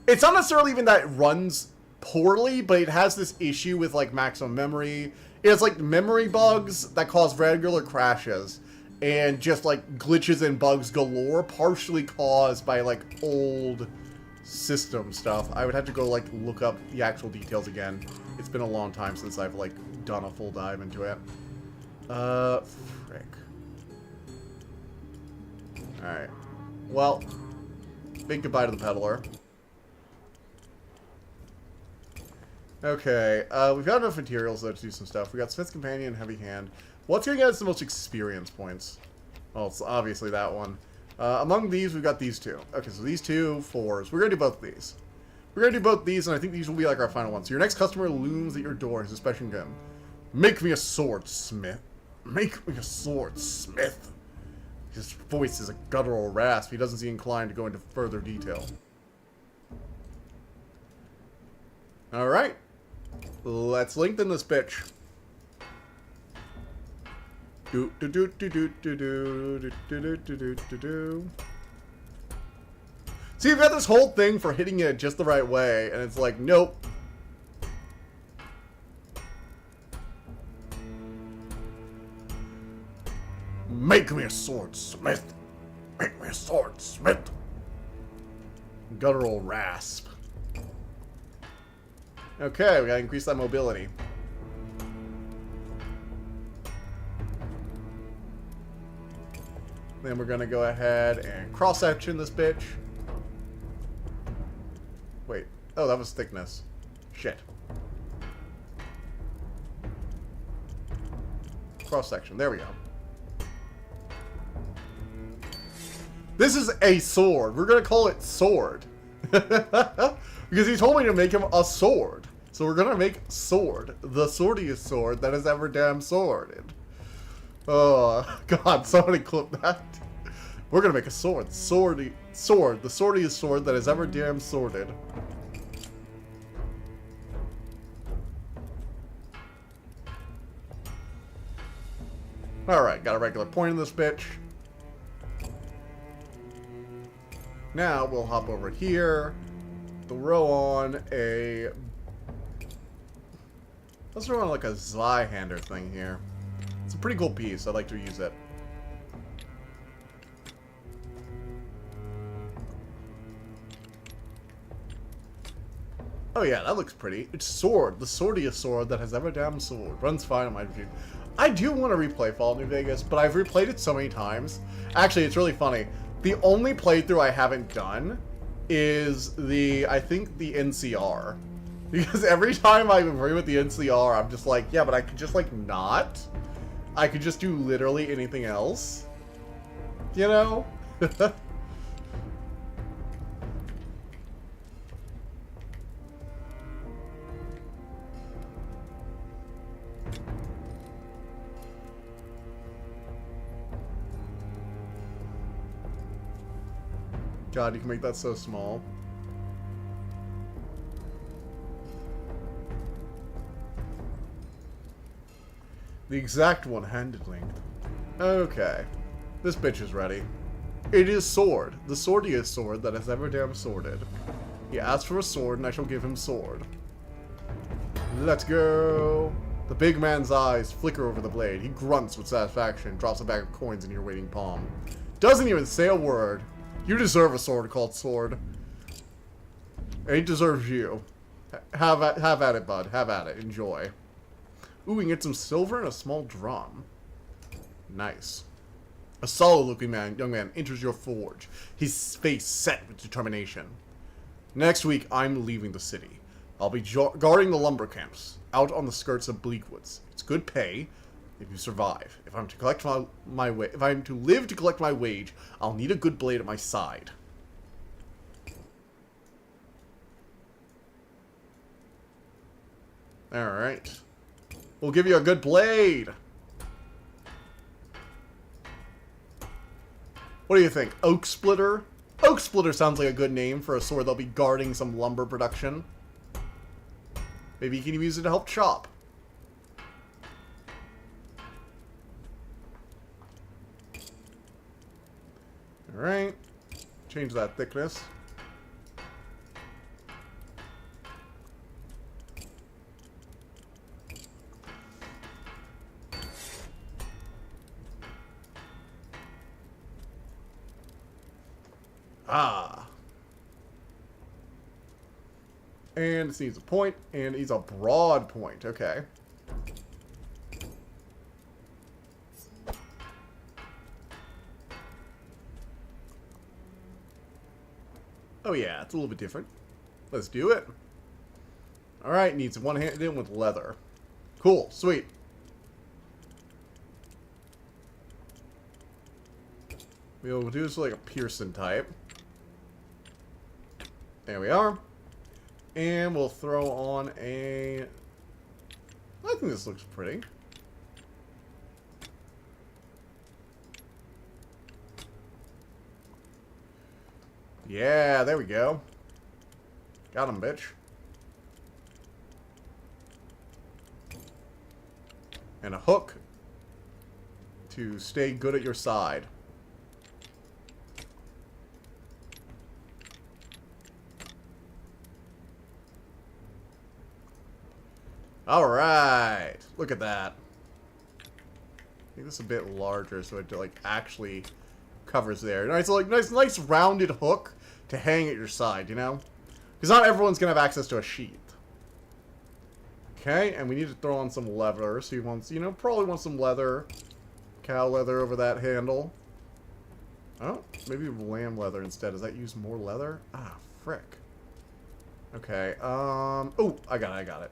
It's not necessarily even that it runs poorly, but it has this issue with like maximum memory. It has like memory bugs that cause regular crashes and just like glitches and bugs galore, partially caused by like old system stuff. I would have to go like look up the actual details again. It's been a long time since I've like done a full dive into it. Frick. Alright. Well, big goodbye to the peddler. Okay, we've got enough materials though to do some stuff. We got Smith's Companion and Heavy Hand. What's gonna get us the most experience points? Well, it's obviously that one. Among these, we've got these two. Okay, so these 2 4s. We're gonna do both of these. We're gonna do both these, and I think these will be like our final ones. So your next customer looms at your door. He's expecting him. Make me a sword, Smith. Make me a sword, Smith. His voice is a guttural rasp. He doesn't seem inclined to go into further detail. Alright. Let's lengthen this bitch. Do do do do do do do do do do do do. See, you've got this whole thing for hitting it just the right way, and it's like, nope. Make me a sword, Smith. Make me a sword, Smith. Guttural rasp. Okay, we gotta increase that mobility. Then we're gonna go ahead and cross-section this bitch. Wait. Oh, that was thickness. Shit. Cross-section. There we go. This is a sword. We're gonna call it sword. Because he told me to make him a sword. So we're gonna make sword. The swordiest sword that has ever damn sworded. Oh, God, somebody clip that. We're gonna make a sword. Sword. The swordiest sword that has ever damn sworded. Alright, got a regular point in this bitch. Now we'll hop over here. Throw on a... Let's throw on like a Zweihander thing here. It's a pretty cool piece. I'd like to use it. Oh yeah, that looks pretty. It's sword. The swordiest sword that has ever damn sword. Runs fine on my machine. I do want to replay Fallout New Vegas, but I've replayed it so many times. Actually, it's really funny. The only playthrough I haven't done is I think the NCR. Because every time I agree with the NCR, I'm just like, yeah, but I could just, like, not. I could just do literally anything else. You know? God, you can make that so small. The exact one-handed length. Okay. This bitch is ready. It is sword. The swordiest sword that has ever damn sworded. He asked for a sword, and I shall give him sword. Let's go. The big man's eyes flicker over the blade. He grunts with satisfaction, drops a bag of coins in your waiting palm. Doesn't even say a word. You deserve a sword called Sword. And he deserves you. Have at it, bud. Have at it. Enjoy. Ooh, we can get some silver and a small drum. Nice. A solid-looking young man enters your forge, his face set with determination. Next week, I'm leaving the city. I'll be guarding the lumber camps, out on the skirts of Bleakwoods. It's good pay if you survive. If I'm to collect if I'm to live to collect my wage, I'll need a good blade at my side. Alright. We'll give you a good blade. What do you think? Oak Splitter? Oak Splitter sounds like a good name for a sword that'll be guarding some lumber production. Maybe you can use it to help chop. Alright. Change that thickness. Ah. And this needs a point, and it needs a broad point. Okay. Oh yeah, it's a little bit different. Let's do it. Alright, needs one-handed in with leather. Cool, sweet. We'll do this like a Pearson type. There we are. And we'll throw on a... I think this looks pretty. Yeah, there we go. Got him, bitch. And a hook to stay good at your side. Alright. Look at that. Make this a bit larger so it like actually covers there. Nice, like nice rounded hook to hang at your side, you know? Because not everyone's gonna have access to a sheath. Okay, and we need to throw on some leather. So he wants, you know, probably wants some leather. Cow leather over that handle. Oh, maybe lamb leather instead. Does that use more leather? Ah, frick. Okay, oh, I got it.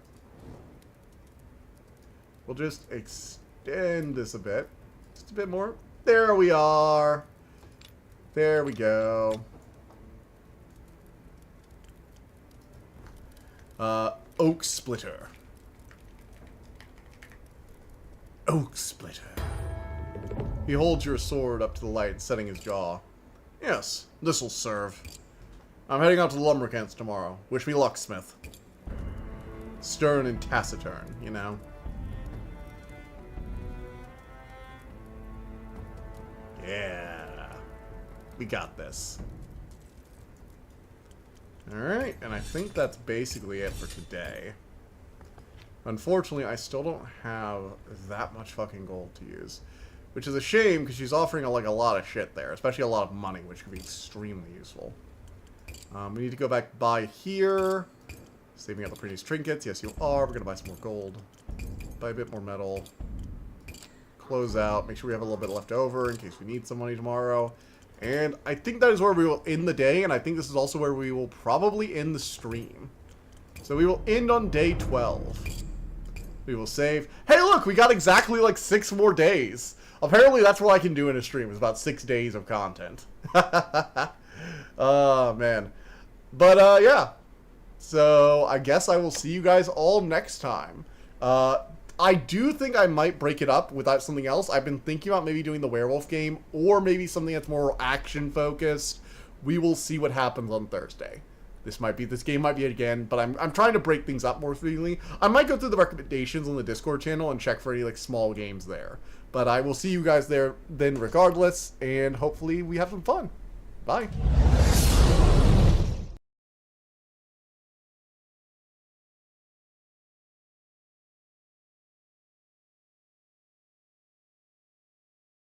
We'll just extend this a bit. Just a bit more. There we are. There we go. Oak Splitter. Oak Splitter. He holds your sword up to the light, setting his jaw. Yes, this'll serve. I'm heading out to the lumber camps tomorrow. Wish me luck, Smith. Stern and taciturn, you know? Yeah. We got this. Alright, and I think that's basically it for today. Unfortunately, I still don't have that much fucking gold to use. Which is a shame, because she's offering like a lot of shit there. Especially a lot of money, which could be extremely useful. We need to go back by here. Saving up the prettiest trinkets. Yes, you are. We're going to buy some more gold. Buy a bit more metal. Close out. Make sure we have a little bit left over in case we need some money tomorrow. And I think that is where we will end the day. And I think this is also where we will probably end the stream. So we will end on day 12. We will save. Hey, look! We got exactly like 6 more days. Apparently, that's what I can do in a stream. It's about 6 days of content. Oh, man. But, yeah. So, I guess I will see you guys all next time. I do think I might break it up without something else. I've been thinking about maybe doing the werewolf game, or maybe something that's more action-focused. We will see what happens on Thursday. This game might be it again, but I'm trying to break things up more frequently. I might go through the recommendations on the Discord channel and check for any, like, small games there. But I will see you guys there then regardless, and hopefully we have some fun. Bye.